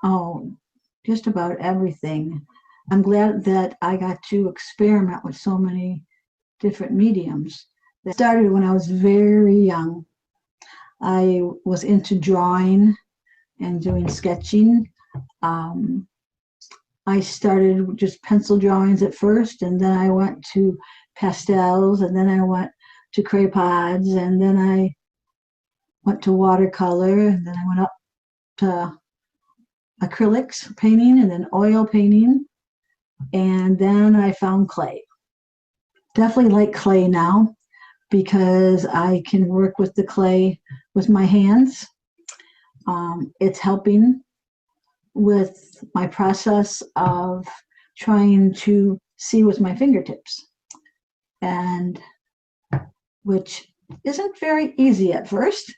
and just about everything. I'm glad that I got to experiment with so many different mediums. That started when I was very young. I was into drawing and doing sketching. I started with just pencil drawings at first, and then I went to pastels, and then I went to crayopods, and then I went to watercolor, and then I went up to acrylics painting, and then oil painting, and then I found clay. Definitely like clay now because I can work with the clay with my hands. It's helping with my process of trying to see with my fingertips, and which isn't very easy at first,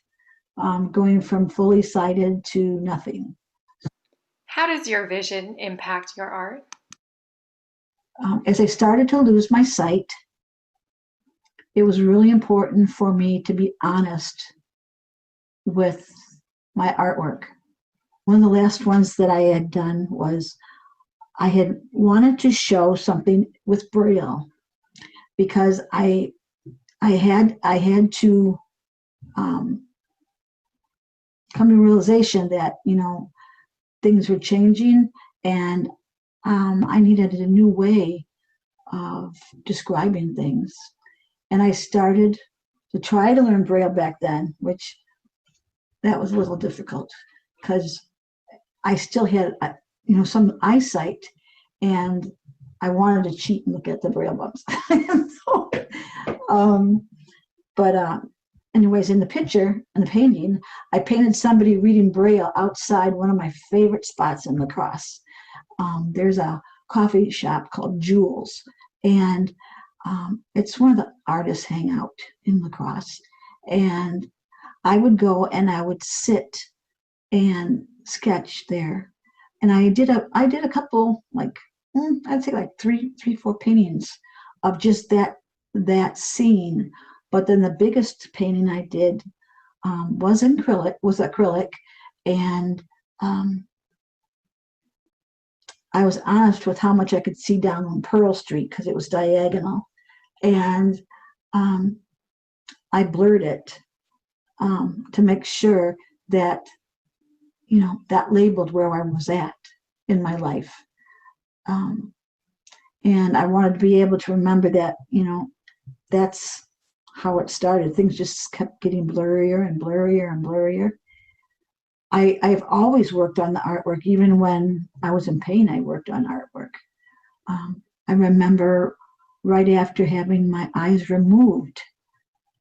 going from fully sighted to nothing. How does your vision impact your art? As I started to lose my sight, it was really important for me to be honest with my artwork. One of the last ones that I had done was I had wanted to show something with Braille because I had to come to realization that things were changing, and I needed a new way of describing things. And I started to try to learn Braille back then, which that was a little difficult because I still had some eyesight, and I wanted to cheat and look at the Braille books. Anyways, in the picture, in the painting, I painted somebody reading Braille outside one of my favorite spots in La Crosse. There's a coffee shop called Jules, and it's one of the artists hang out in La Crosse. And I would go and I would sit and sketch there. And I did a couple, I'd say like three, 4 paintings of just that scene. But then the biggest painting I did was acrylic, and I was honest with how much I could see down on Pearl Street because it was diagonal, and I blurred it to make sure that that labeled where I was at in my life, and I wanted to be able to remember that that's how it started. Things just kept getting blurrier and blurrier and blurrier. I've always worked on the artwork. Even when I was in pain, I worked on artwork. I remember right after having my eyes removed,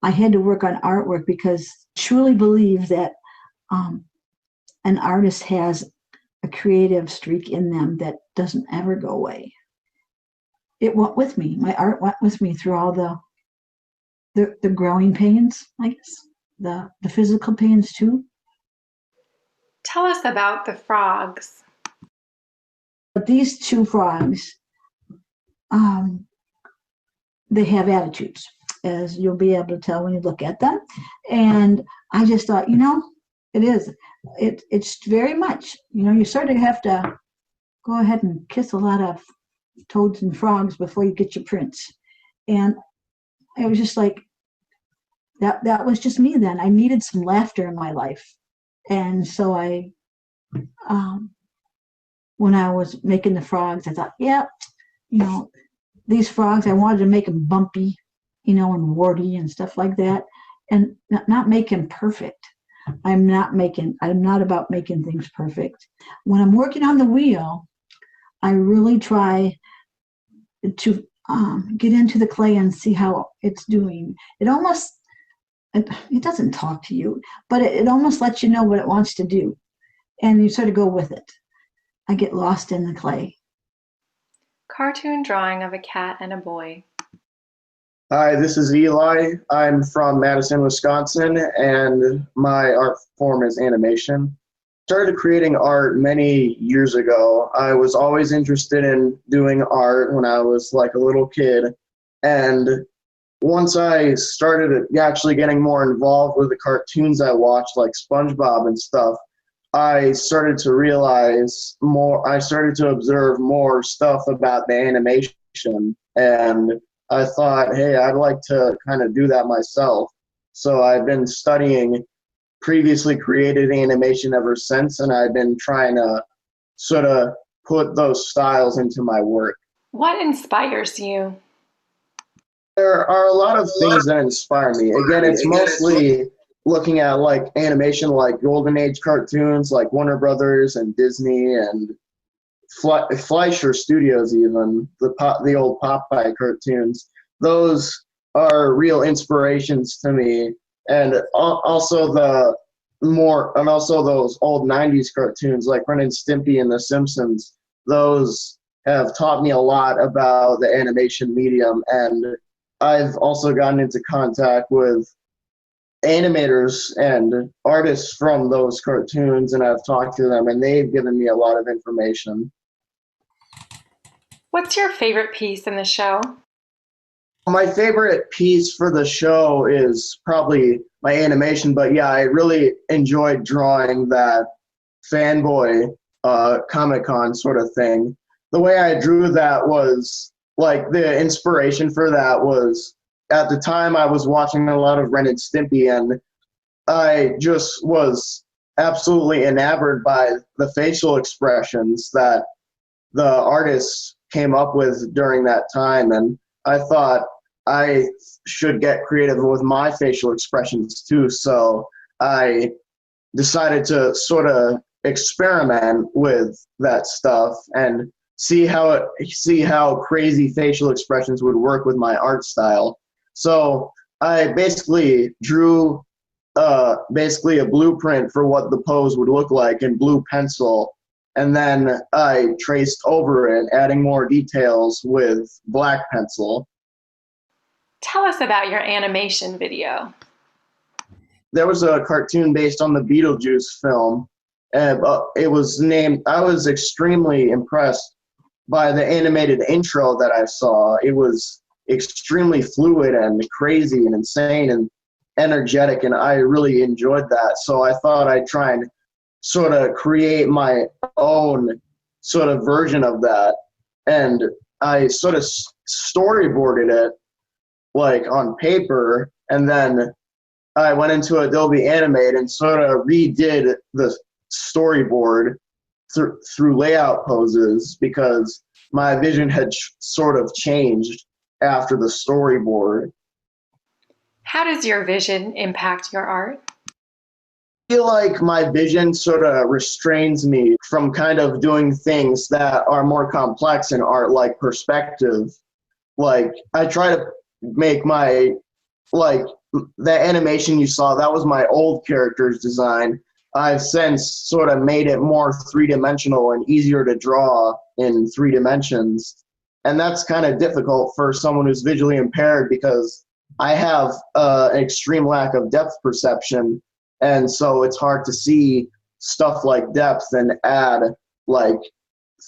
I had to work on artwork because I truly believe that an artist has a creative streak in them that doesn't ever go away. It went with me. My art went with me through all the growing pains, I guess, the physical pains too. Tell us about the frogs. But these 2 frogs, they have attitudes, as you'll be able to tell when you look at them. And I just thought, it's very much, you sort of have to go ahead and kiss a lot of toads and frogs before you get your prints. And it was just like, that was just me then. I needed some laughter in my life. And so when I was making the frogs, I thought, yeah, these frogs, I wanted to make them bumpy, and warty and stuff like that, and not make them perfect. I'm not about making things perfect. When I'm working on the wheel, I really try to get into the clay and see how it's doing. It doesn't talk to you, but it almost lets you know what it wants to do, and you sort of go with it. I get lost in the clay. Cartoon drawing of a cat and a boy. Hi, this is Eli. I'm from Madison, Wisconsin, and my art form is animation. Started creating art many years ago. I was always interested in doing art when I was like a little kid, and once I started actually getting more involved with the cartoons I watched, like SpongeBob and stuff, I started to realize more, I started to observe more stuff about the animation, and I thought, hey, I'd like to kind of do that myself. So I've been studying previously created animation ever since, and I've been trying to sort of put those styles into my work. What inspires you? There are a lot of things that inspire me. Again, it's mostly looking at like animation, like Golden Age cartoons, like Warner Brothers and Disney and Fleischer Studios, even the old Popeye cartoons. Those are real inspirations to me, and also those old '90s cartoons like Ren and Stimpy and The Simpsons. Those have taught me a lot about the animation medium, and I've also gotten into contact with animators and artists from those cartoons, and I've talked to them, and they've given me a lot of information. What's your favorite piece in the show? My favorite piece for the show is probably my animation, but yeah, I really enjoyed drawing that fanboy Comic-Con sort of thing. The way I drew that was, like, the inspiration for that was, at the time I was watching a lot of Ren and Stimpy, and I just was absolutely enamored by the facial expressions that the artists came up with during that time, and I thought I should get creative with my facial expressions too. So I decided to sort of experiment with that stuff and see how crazy facial expressions would work with my art style. So I basically drew basically a blueprint for what the pose would look like in blue pencil, and then I traced over it, adding more details with black pencil. Tell us about your animation video. There was a cartoon based on the Beetlejuice film. It was named, I was extremely impressed by the animated intro that I saw. It was extremely fluid and crazy and insane and energetic, and I really enjoyed that. So I thought I'd try and sort of create my own sort of version of that. And I sort of storyboarded it like on paper, and then I went into Adobe Animate and sort of redid the storyboard through layout poses, because my vision had sort of changed after the storyboard. How does your vision impact your art? I feel like my vision sort of restrains me from kind of doing things that are more complex in art, like perspective. Like, I try to make my, like, the animation you saw, that was my old character's design. I've since sort of made it more three-dimensional and easier to draw in 3 dimensions. And that's kind of difficult for someone who's visually impaired, because I have an extreme lack of depth perception. And so it's hard to see stuff like depth and add like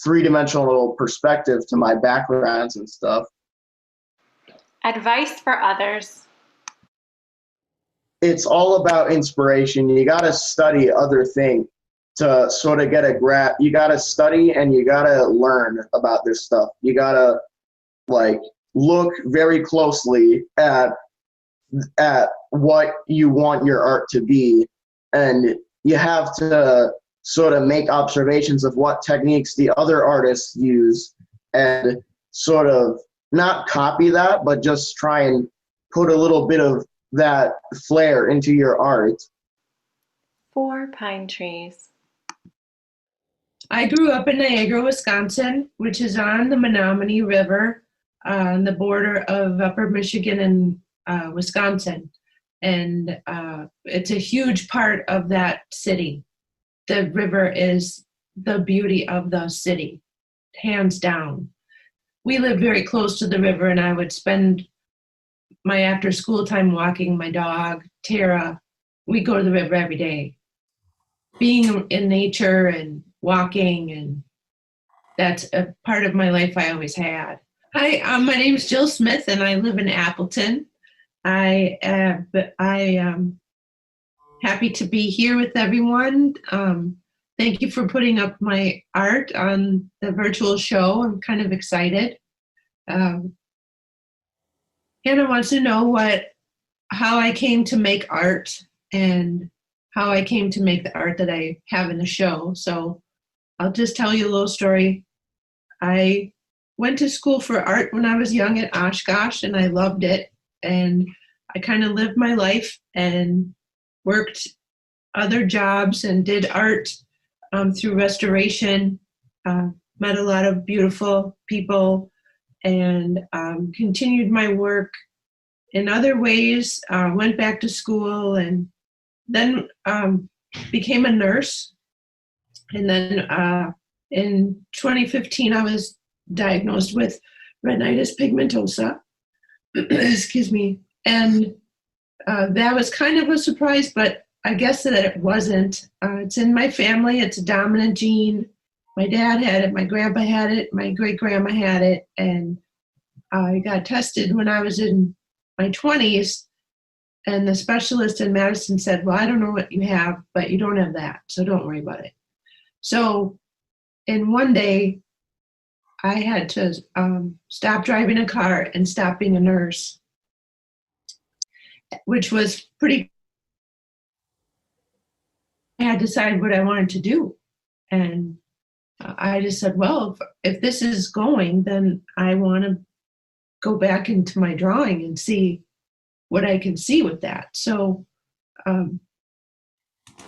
3-dimensional perspective to my backgrounds and stuff. Advice for others. It's all about inspiration. You got to study other things to sort of get a grasp. You got to study and you got to learn about this stuff. You got to like look very closely at at what you want your art to be. And you have to sort of make observations of what techniques the other artists use and sort of not copy that, but just try and put a little bit of that flair into your art. 4 pine trees. I grew up in Niagara, Wisconsin, which is on the Menominee River on the border of Upper Michigan and Wisconsin. And it's a huge part of that city. The river is the beauty of the city, hands down. We lived very close to the river, and I would spend my after school time walking my dog, Tara. We go to the river every day. Being in nature and walking, and that's a part of my life I always had. Hi, my name is Jill Smith, and I live in Appleton. I am happy to be here with everyone. Thank you for putting up my art on the virtual show. I'm kind of excited. Hannah wants to know how I came to make art and how I came to make the art that I have in the show. So I'll just tell you a little story. I went to school for art when I was young at Oshkosh, and I loved it. And I kind of lived my life and worked other jobs and did art through restoration, met a lot of beautiful people, and continued my work in other ways, went back to school, and then became a nurse. And then in 2015, I was diagnosed with retinitis pigmentosa. Excuse me. And that was kind of a surprise, but I guess that it wasn't. It's in my family. It's a dominant gene. My dad had it. My grandpa had it. My great-grandma had it. And I got tested when I was in my 20s. And the specialist in Madison said, well, I don't know what you have, but you don't have that, so don't worry about it. So in one day, I had to stop driving a car and stop being a nurse, which was pretty. I had to decide what I wanted to do. And I just said, well, if this is going, then I want to go back into my drawing and see what I can see with that. So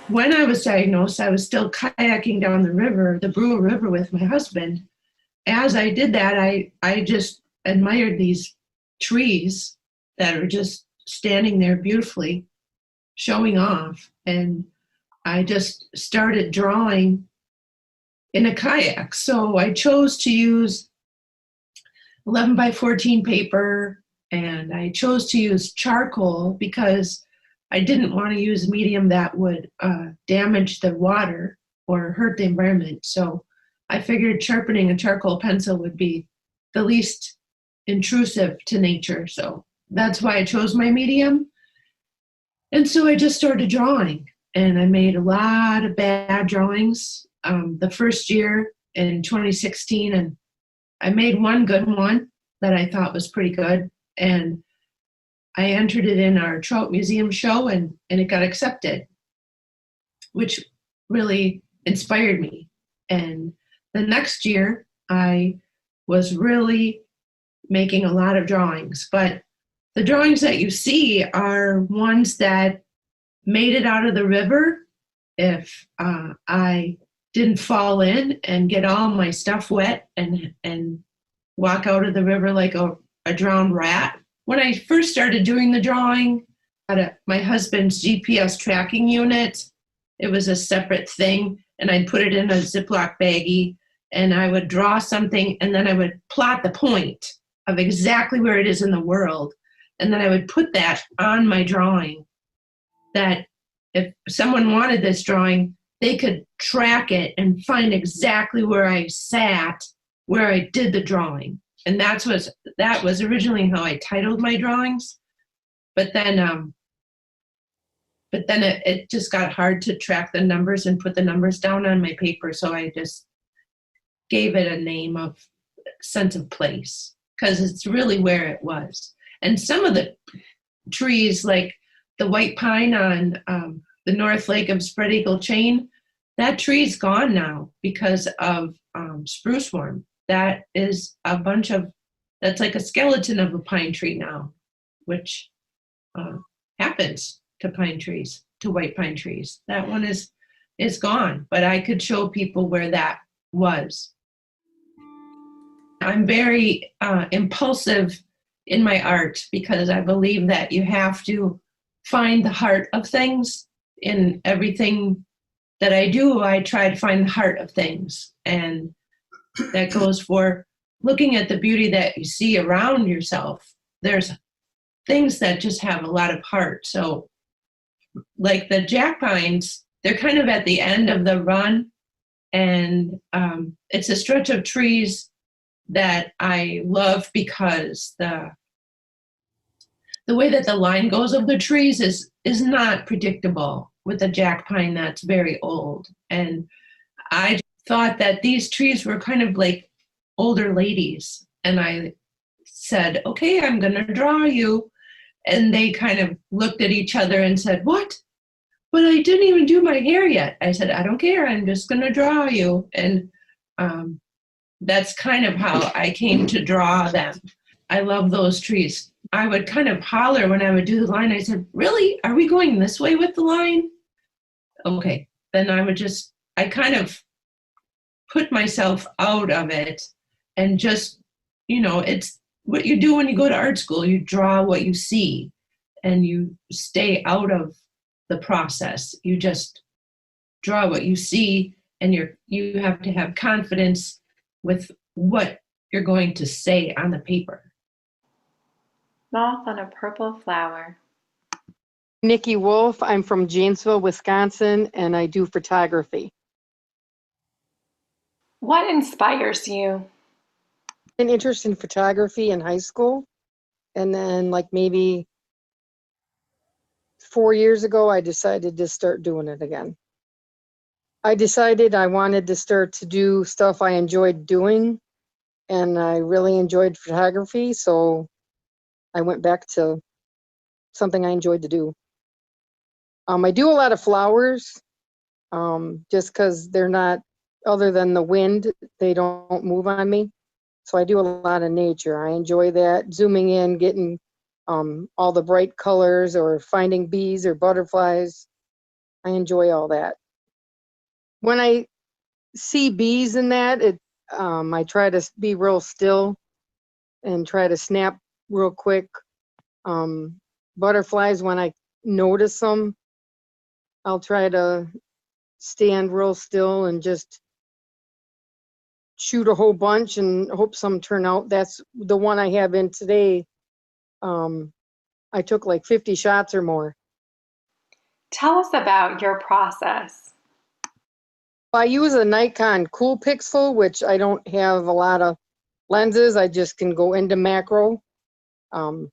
when I was diagnosed, I was still kayaking down the river, the Brewer River, with my husband. As I did that, I just admired these trees that are just standing there beautifully, showing off. And I just started drawing in a kayak. So I chose to use 11 by 14 paper, and I chose to use charcoal because I didn't want to use a medium that would damage the water or hurt the environment. So I figured sharpening a charcoal pencil would be the least intrusive to nature. So that's why I chose my medium. And so I just started drawing, and I made a lot of bad drawings the first year in 2016. And I made one good one that I thought was pretty good. And I entered it in our Trout Museum show, and it got accepted, which really inspired me. And the next year, I was really making a lot of drawings. But the drawings that you see are ones that made it out of the river if I didn't fall in and get all my stuff wet and walk out of the river like a drowned rat. When I first started doing the drawing, I had my husband's GPS tracking unit. It was a separate thing, and I'd put it in a Ziploc baggie, and I would draw something, and then I would plot the point of exactly where it is in the world, and then I would put that on my drawing, that if someone wanted this drawing, they could track it and find exactly where I sat, where I did the drawing. And that was originally how I titled my drawings, but then it just got hard to track the numbers and put the numbers down on my paper, so I just gave it a name of sense of place, because it's really where it was. And some of the trees like the white pine on the North Lake of Spread Eagle Chain, that tree's gone now because of spruce worm. That is a bunch of, that's like a skeleton of a pine tree now, which happens to pine trees, to white pine trees. That one is gone, but I could show people where that was. I'm very impulsive in my art because I believe that you have to find the heart of things. In everything that I do, I try to find the heart of things. And that goes for looking at the beauty that you see around yourself. There's things that just have a lot of heart. So like the jack pines, they're kind of at the end of the run. And it's a stretch of trees that I love because the way that the line goes of the trees is not predictable with a jack pine that's very old. And I thought that these trees were kind of like older ladies. And I said, okay, I'm going to draw you. And they kind of looked at each other and said, what? But I didn't even do my hair yet. I said, I don't care. I'm just going to draw you. And that's kind of how I came to draw them. I love those trees. I would kind of holler when I would do the line. I said, really? Are we going this way with the line? Okay. Then I kind of put myself out of it and just, it's what you do when you go to art school. You draw what you see and you stay out of the process. You just draw what you see, and you have to have confidence with what you're going to say on the paper. Moth on a purple flower. Nikki Wolf. I'm from Janesville, Wisconsin, and I do photography. What inspires you? An interest in photography in high school, and then like maybe 4 years ago, I decided to start doing it again. I decided I wanted to start to do stuff I enjoyed doing, and I really enjoyed photography, so I went back to something I enjoyed to do. I do a lot of flowers, just because they're not, other than the wind, they don't move on me. So I do a lot of nature. I enjoy that, zooming in, getting all the bright colors, or finding bees or butterflies. I enjoy all that. When I see bees in that, I try to be real still and try to snap real quick. Butterflies, when I notice them, I'll try to stand real still and just shoot a whole bunch and hope some turn out. That's the one I have in today. I took like 50 shots or more. Tell us about your process. I use a Nikon Cool Pixel, which I don't have a lot of lenses. I just can go into macro. So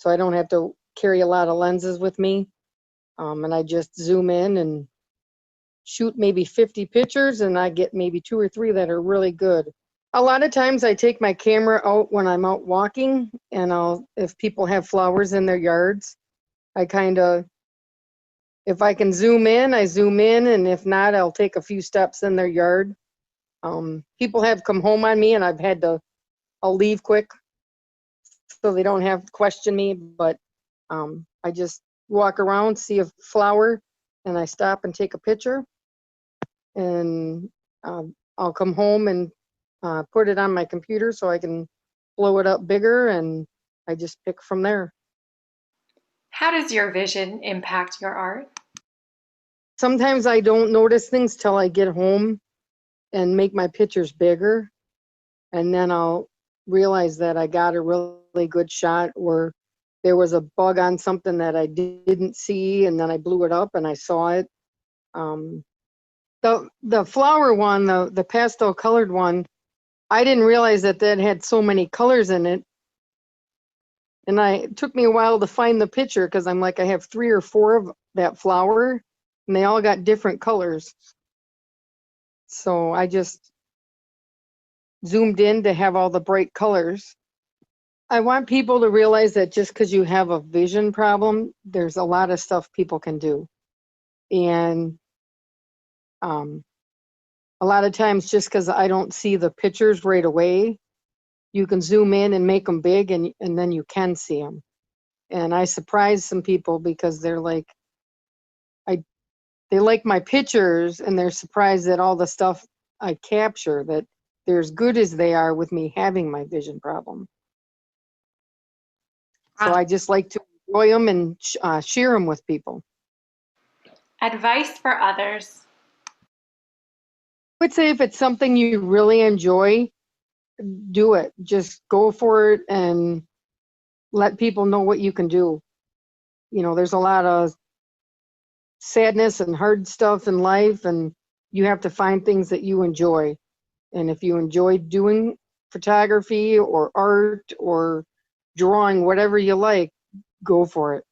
I don't have to carry a lot of lenses with me. And I just zoom in and shoot maybe 50 pictures, and I get maybe 2 or 3 that are really good. A lot of times I take my camera out when I'm out walking, and if people have flowers in their yards, if I can zoom in, I zoom in, and if not, I'll take a few steps in their yard. People have come home on me, and I'll leave quick so they don't have to question me, but I just walk around, see a flower, and I stop and take a picture, and I'll come home and put it on my computer so I can blow it up bigger, and I just pick from there. How does your vision impact your art? Sometimes I don't notice things till I get home and make my pictures bigger, and then I'll realize that I got a really good shot, or there was a bug on something that I didn't see, and then I blew it up and I saw it. The flower one, the pastel colored one, I didn't realize that had so many colors in it. And it took me a while to find the picture, because I'm like, I have 3 or 4 of that flower, and they all got different colors. So I just zoomed in to have all the bright colors. I want people to realize that just because you have a vision problem, there's a lot of stuff people can do. And a lot of times, just because I don't see the pictures right away, you can zoom in and make them big, and then you can see them. And I surprise some people because they're like, they like my pictures, and they're surprised that all the stuff I capture, that they're as good as they are with me having my vision problem. So I just like to enjoy them and share them with people. Advice for others. I would say if it's something you really enjoy, do it. Just go for it and let people know what you can do. You know, there's a lot of sadness and hard stuff in life, and you have to find things that you enjoy. And if you enjoy doing photography or art or drawing, whatever you like, go for it.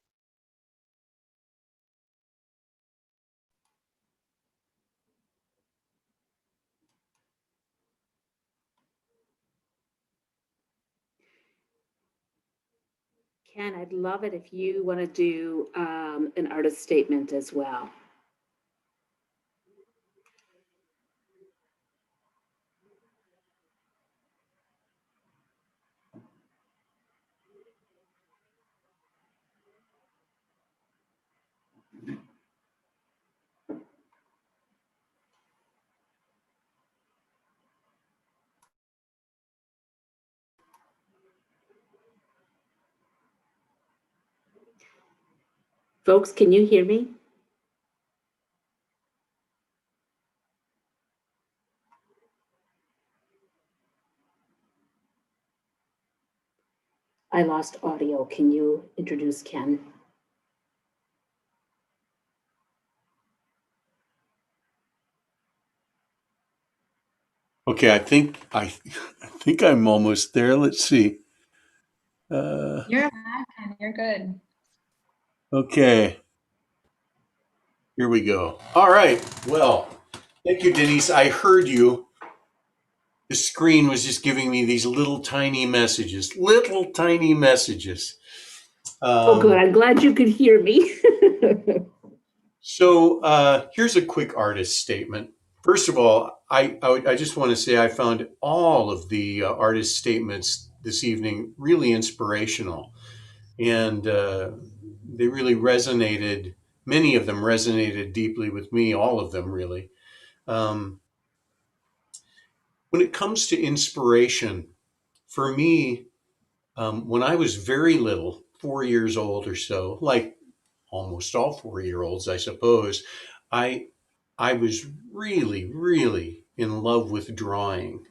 Ken, I'd love it if you want to do an artist statement as well. Folks, can you hear me? I lost audio. Can you introduce Ken? Okay, I think I'm almost there. Let's see. You're back and you're good. Okay, here we go. All right. Well, thank you, Denise. I heard you. The screen was just giving me these little tiny messages. Little tiny messages. Oh, good. I'm glad you could hear me. So here's a quick artist statement. First of all, I just want to say I found all of the artist statements this evening really inspirational, and they really resonated. Many of them resonated deeply with me. All of them really. Um, when it comes to inspiration, for me, when I was very little, 4 years old or so, like almost all 4 year olds, I suppose, I I was really, really in love with drawing.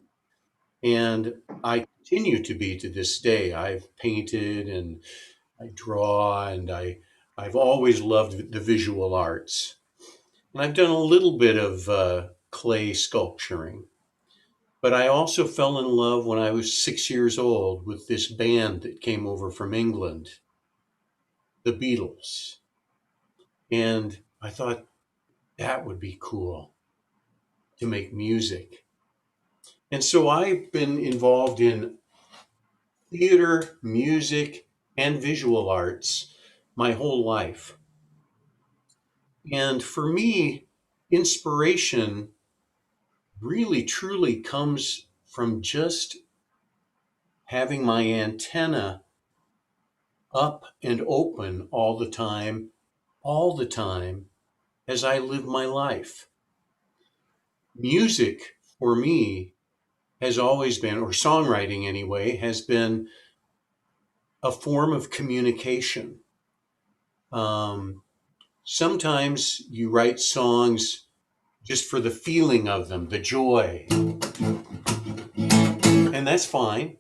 And I continue to be to this day. I've painted and I draw and I've always loved the visual arts. And I've done a little bit of clay sculpturing. But I also fell in love when I was 6 years old with this band that came over from England, the Beatles. And I thought that would be cool to make music. And so I've been involved in theater, music, and visual arts my whole life. And for me, inspiration really truly comes from just having my antenna up and open all the time as I live my life. Music for me has always been, or songwriting anyway, has been a form of communication. Um, Sometimes you write songs just for the feeling of them, the joy, and that's fine.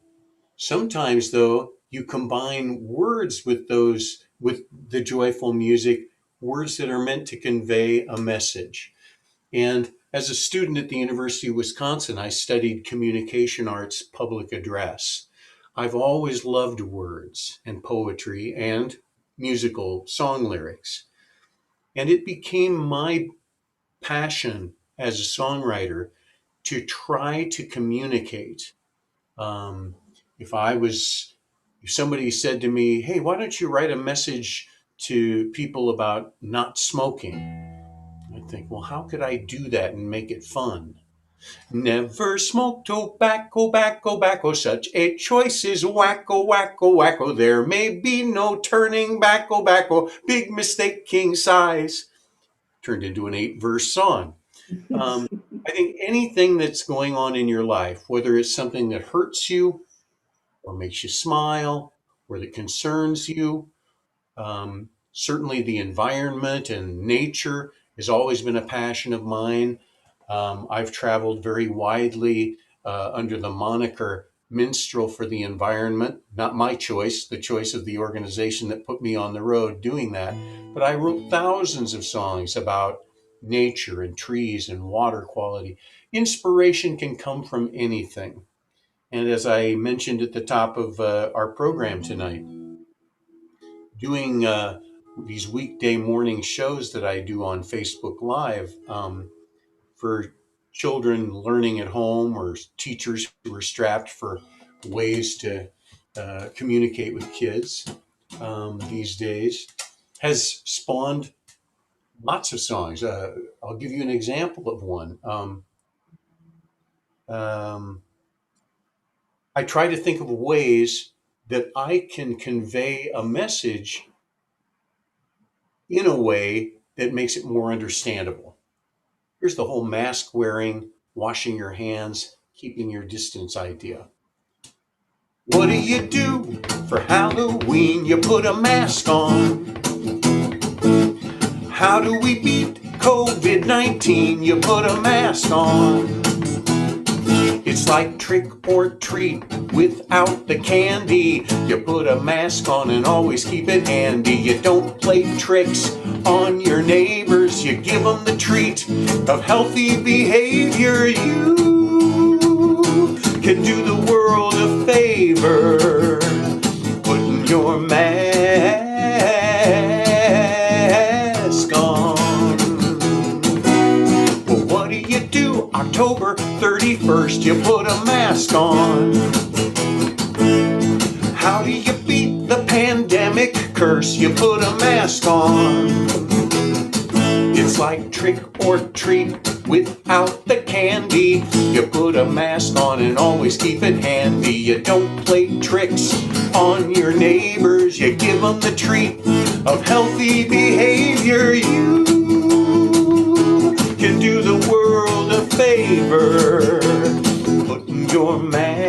Sometimes, though, you combine words with the joyful music, words that are meant to convey a message. And as a student at the University of Wisconsin, I studied communication arts public address. I've always loved words and poetry and musical song lyrics. And it became my passion as a songwriter to try to communicate. Um, if I was if somebody said to me, hey, why don't you write a message to people about not smoking? I'd think, well, how could I do that and make it fun? Never smoke tobacco, bacco, bacco. Such a choice is wacko, wacko, wacko. There may be no turning backo, bacco. Big mistake, king size. Turned into an 8-verse song. I think anything that's going on in your life, whether it's something that hurts you or makes you smile or that concerns you, certainly the environment and nature has always been a passion of mine. I've traveled very widely under the moniker Minstrel for the Environment. Not my choice, the choice of the organization that put me on the road doing that. But I wrote thousands of songs about nature and trees and water quality. Inspiration can come from anything. And as I mentioned at the top of our program tonight, doing these weekday morning shows that I do on Facebook Live for children learning at home or teachers who are strapped for ways to communicate with kids these days has spawned lots of songs. I'll give you an example of one. I try to think of ways that I can convey a message in a way that makes it more understandable. Here's the whole mask wearing, washing your hands, keeping your distance idea. What do for Halloween? You put a mask on. How do we beat COVID-19? You put a mask on. It's like trick or treat without the candy. You put a mask on and always keep it handy. You don't play tricks on your neighbors. You give them the treat of healthy behavior. You can do the world a favor, putting your mask on. Well, what do? October 31st, you put a mask on. How do you beat the pandemic curse? You put a mask on. It's like trick or treat without the candy. You put a mask on and always keep it handy. You don't play tricks on your neighbors. You give them the treat of healthy behavior. You can do the world a favor, putting your mask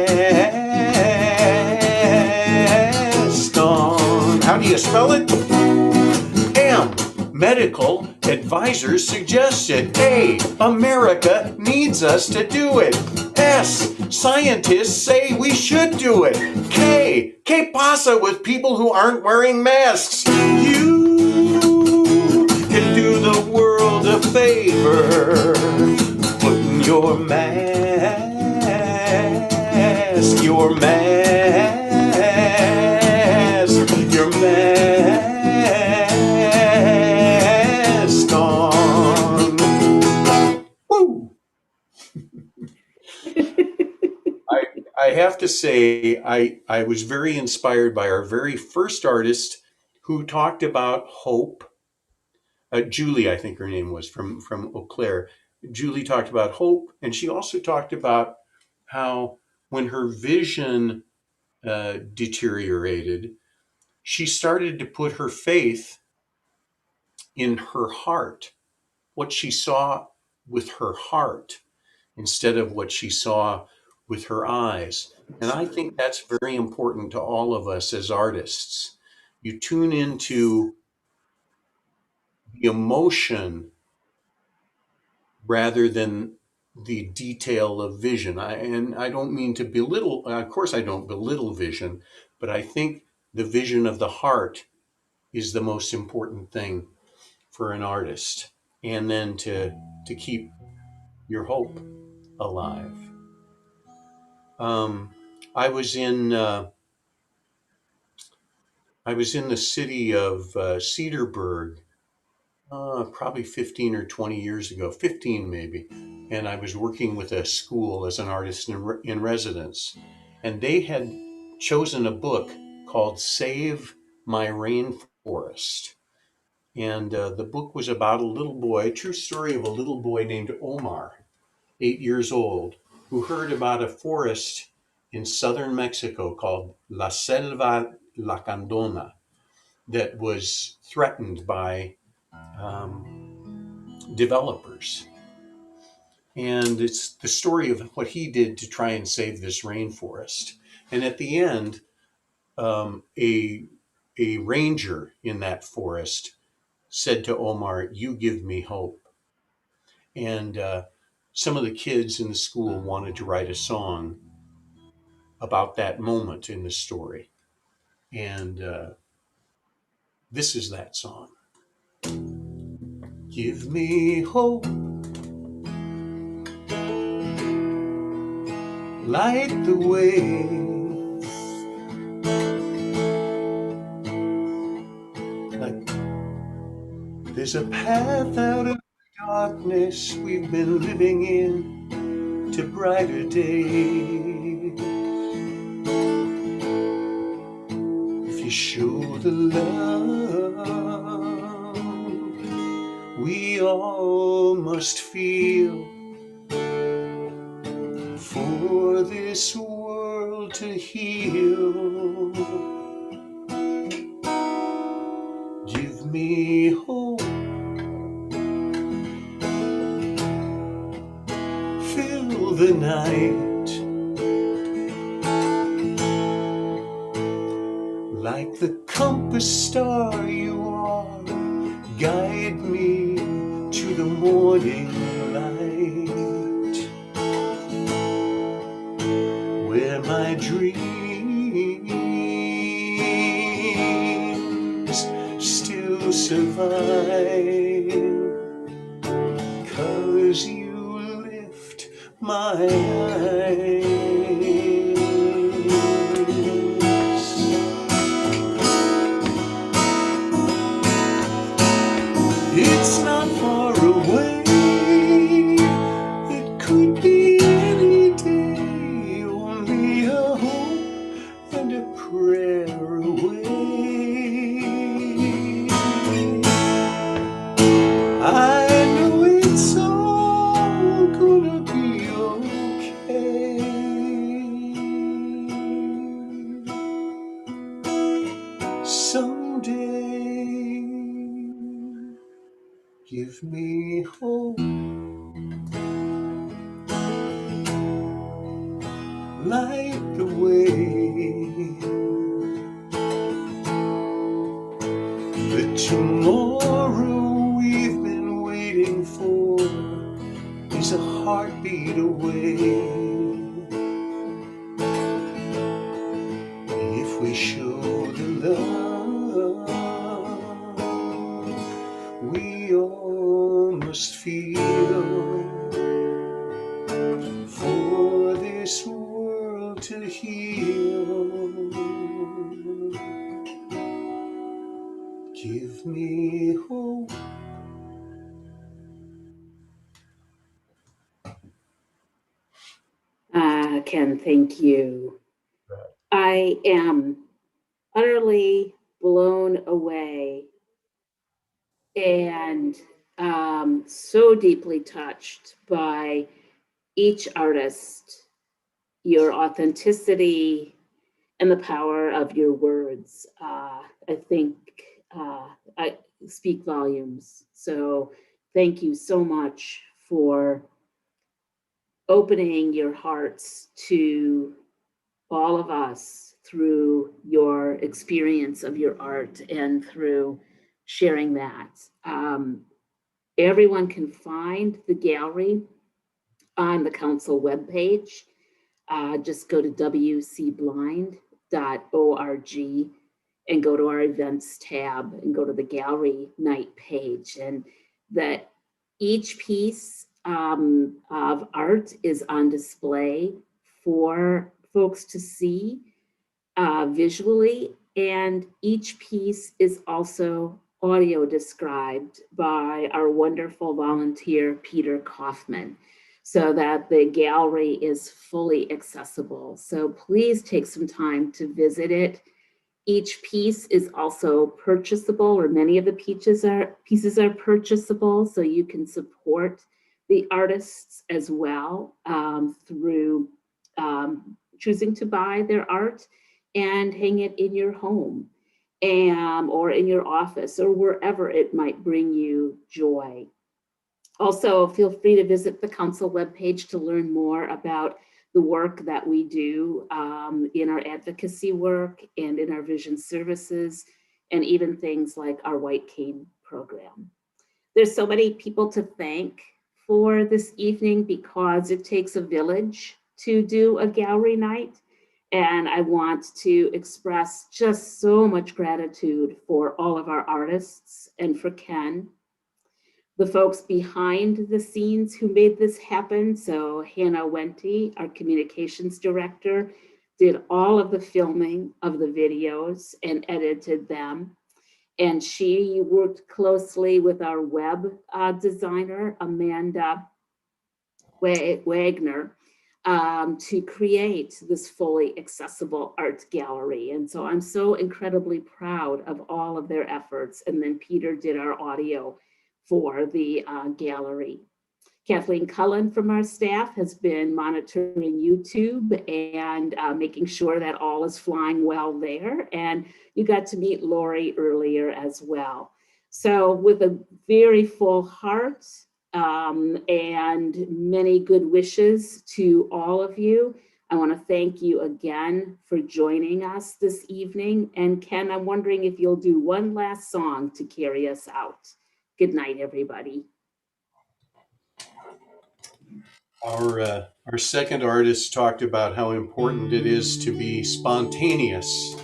on. How do you spell it? M. Medical advisors suggest it. A. America needs us to do it. S. Scientists say we should do it. K. Que pasa with people who aren't wearing masks? You can do the world a favor, putting your mask, your mask on. Woo! I have to say, I was very inspired by our very first artist who talked about hope. Julie, I think her name was from Eau Claire. Julie talked about hope, and she also talked about how when her vision deteriorated, she started to put her faith in her heart, what she saw with her heart instead of what she saw with her eyes. And I think that's very important to all of us as artists. You tune into the emotion rather than the detail of vision. And I don't mean to belittle, of course, I don't belittle vision, but I think the vision of the heart is the most important thing for an artist. And then to keep your hope alive. I was in the city of Cedarburg probably 15 or 20 years ago, 15 maybe. And I was working with a school as an artist in residence. And they had chosen a book called Save My Rainforest. And the book was about a little boy, true story of a little boy named Omar, 8 years old, who heard about a forest in southern Mexico called La Selva Lacandona that was threatened by developers. And it's the story of what he did to try and save this rainforest. And at the end, a ranger in that forest said to Omar, "You give me hope." And some of the kids in the school wanted to write a song about that moment in the story. And this is that song. Give me hope, light the way. Like there's a path out of darkness we've been living in to brighter days. If you show the love we all must feel for this world to heal, give me hope. Fill the night like the compass star you are. Guide me to the morning light, where my dreams still survive, 'cause you lift my eyes. It's not far away, it could be any day, only a hope and a prayer away. I know it's all gonna be okay. Someday, give me hope, light the way. The tomorrow we've been waiting for is a heartbeat away. If we show the love we all must feel for this world to heal, give me hope. Ken, thank you. I am utterly blown away and so deeply touched by each artist, your authenticity, and the power of your words. I think I speak volumes. So thank you so much for opening your hearts to all of us through your experience of your art and through sharing that. Everyone can find the gallery on the council webpage. Just go to wcblind.org and go to our events tab and go to the gallery night page. And that each piece of art is on display for folks to see visually, and each piece is also audio described by our wonderful volunteer, Peter Kaufman, so that the gallery is fully accessible. So please take some time to visit it, Each piece is also purchasable, or many of the pieces are purchasable, so you can support the artists as well through choosing to buy their art and hang it in your home or in your office or wherever it might bring you joy. Also, feel free to visit the council webpage to learn more about the work that we do in our advocacy work and in our vision services, and even things like our White Cane program. There's so many people to thank for this evening because it takes a village to do a gallery night. And I want to express just so much gratitude for all of our artists and for Ken, the folks behind the scenes who made this happen. So Hannah Wente, our communications director, did all of the filming of the videos and edited them. And she worked closely with our web designer, Amanda Wagner, to create this fully accessible art gallery. And so I'm so incredibly proud of all of their efforts. And then Peter did our audio for the gallery. Kathleen Cullen from our staff has been monitoring YouTube and making sure that all is flying well there. And you got to meet Lori earlier as well. So with a very full heart and many good wishes to all of you, I want to thank you again for joining us this evening. And Ken, I'm wondering if you'll do one last song to carry us out. Good night, everybody. Our second artist talked about how important it is to be spontaneous,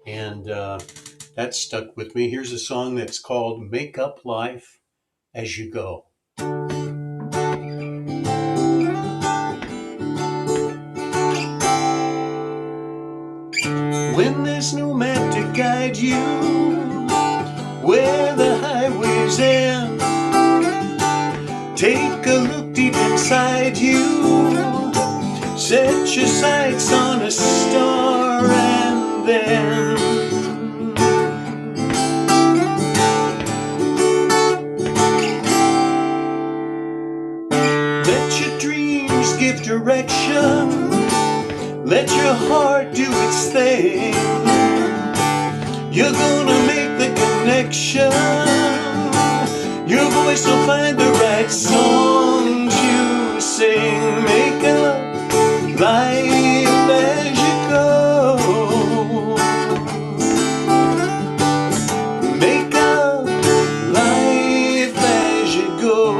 and that stuck with me. Here's a song that's called Make Up Life as You Go. When there's no map to guide you where the highways end, take a look deep inside you, set your sights on a star, and then let your dreams give direction, let your heart do its thing. You're gonna make the connection, your voice will find the right song to sing. Make up life as you go. Make up life as you go.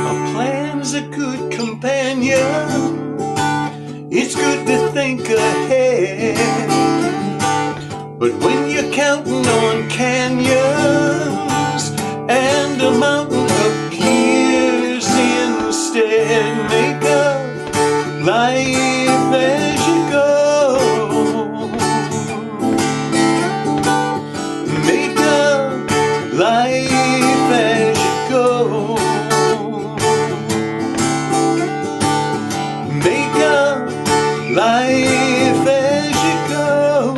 A plan's a good companion. It's good to think ahead, but when you're counting on canyons and a mountain appears instead, make up life as you go. Make up life as you go. Make up life as you go.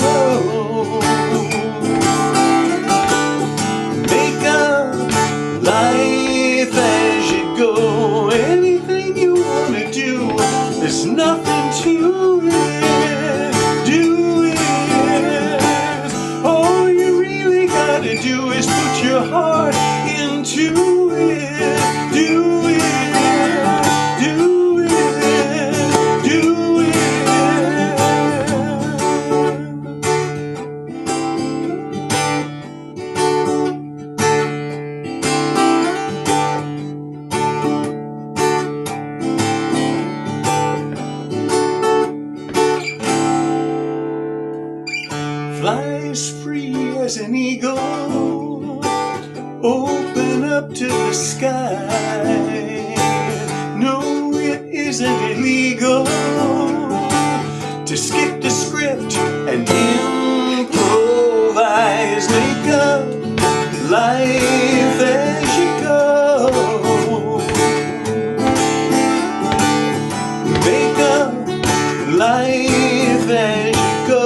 Make up life as you go. Anything you want to do, there's nothing to it. Do it. All you really gotta do is put your heart into it. Do it. Do it. Do it. Fly as free as an eagle, open up to the sky. No, it isn't illegal to skip the script and improvise. Make up life as you go. life as you go.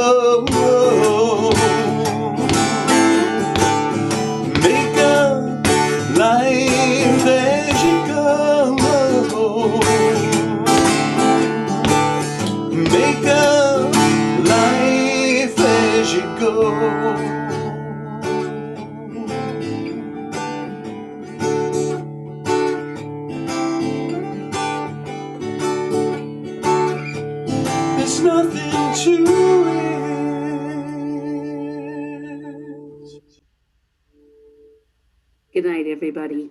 Make up life as you go. Make up life as you go. There's nothing to it. Good night, everybody.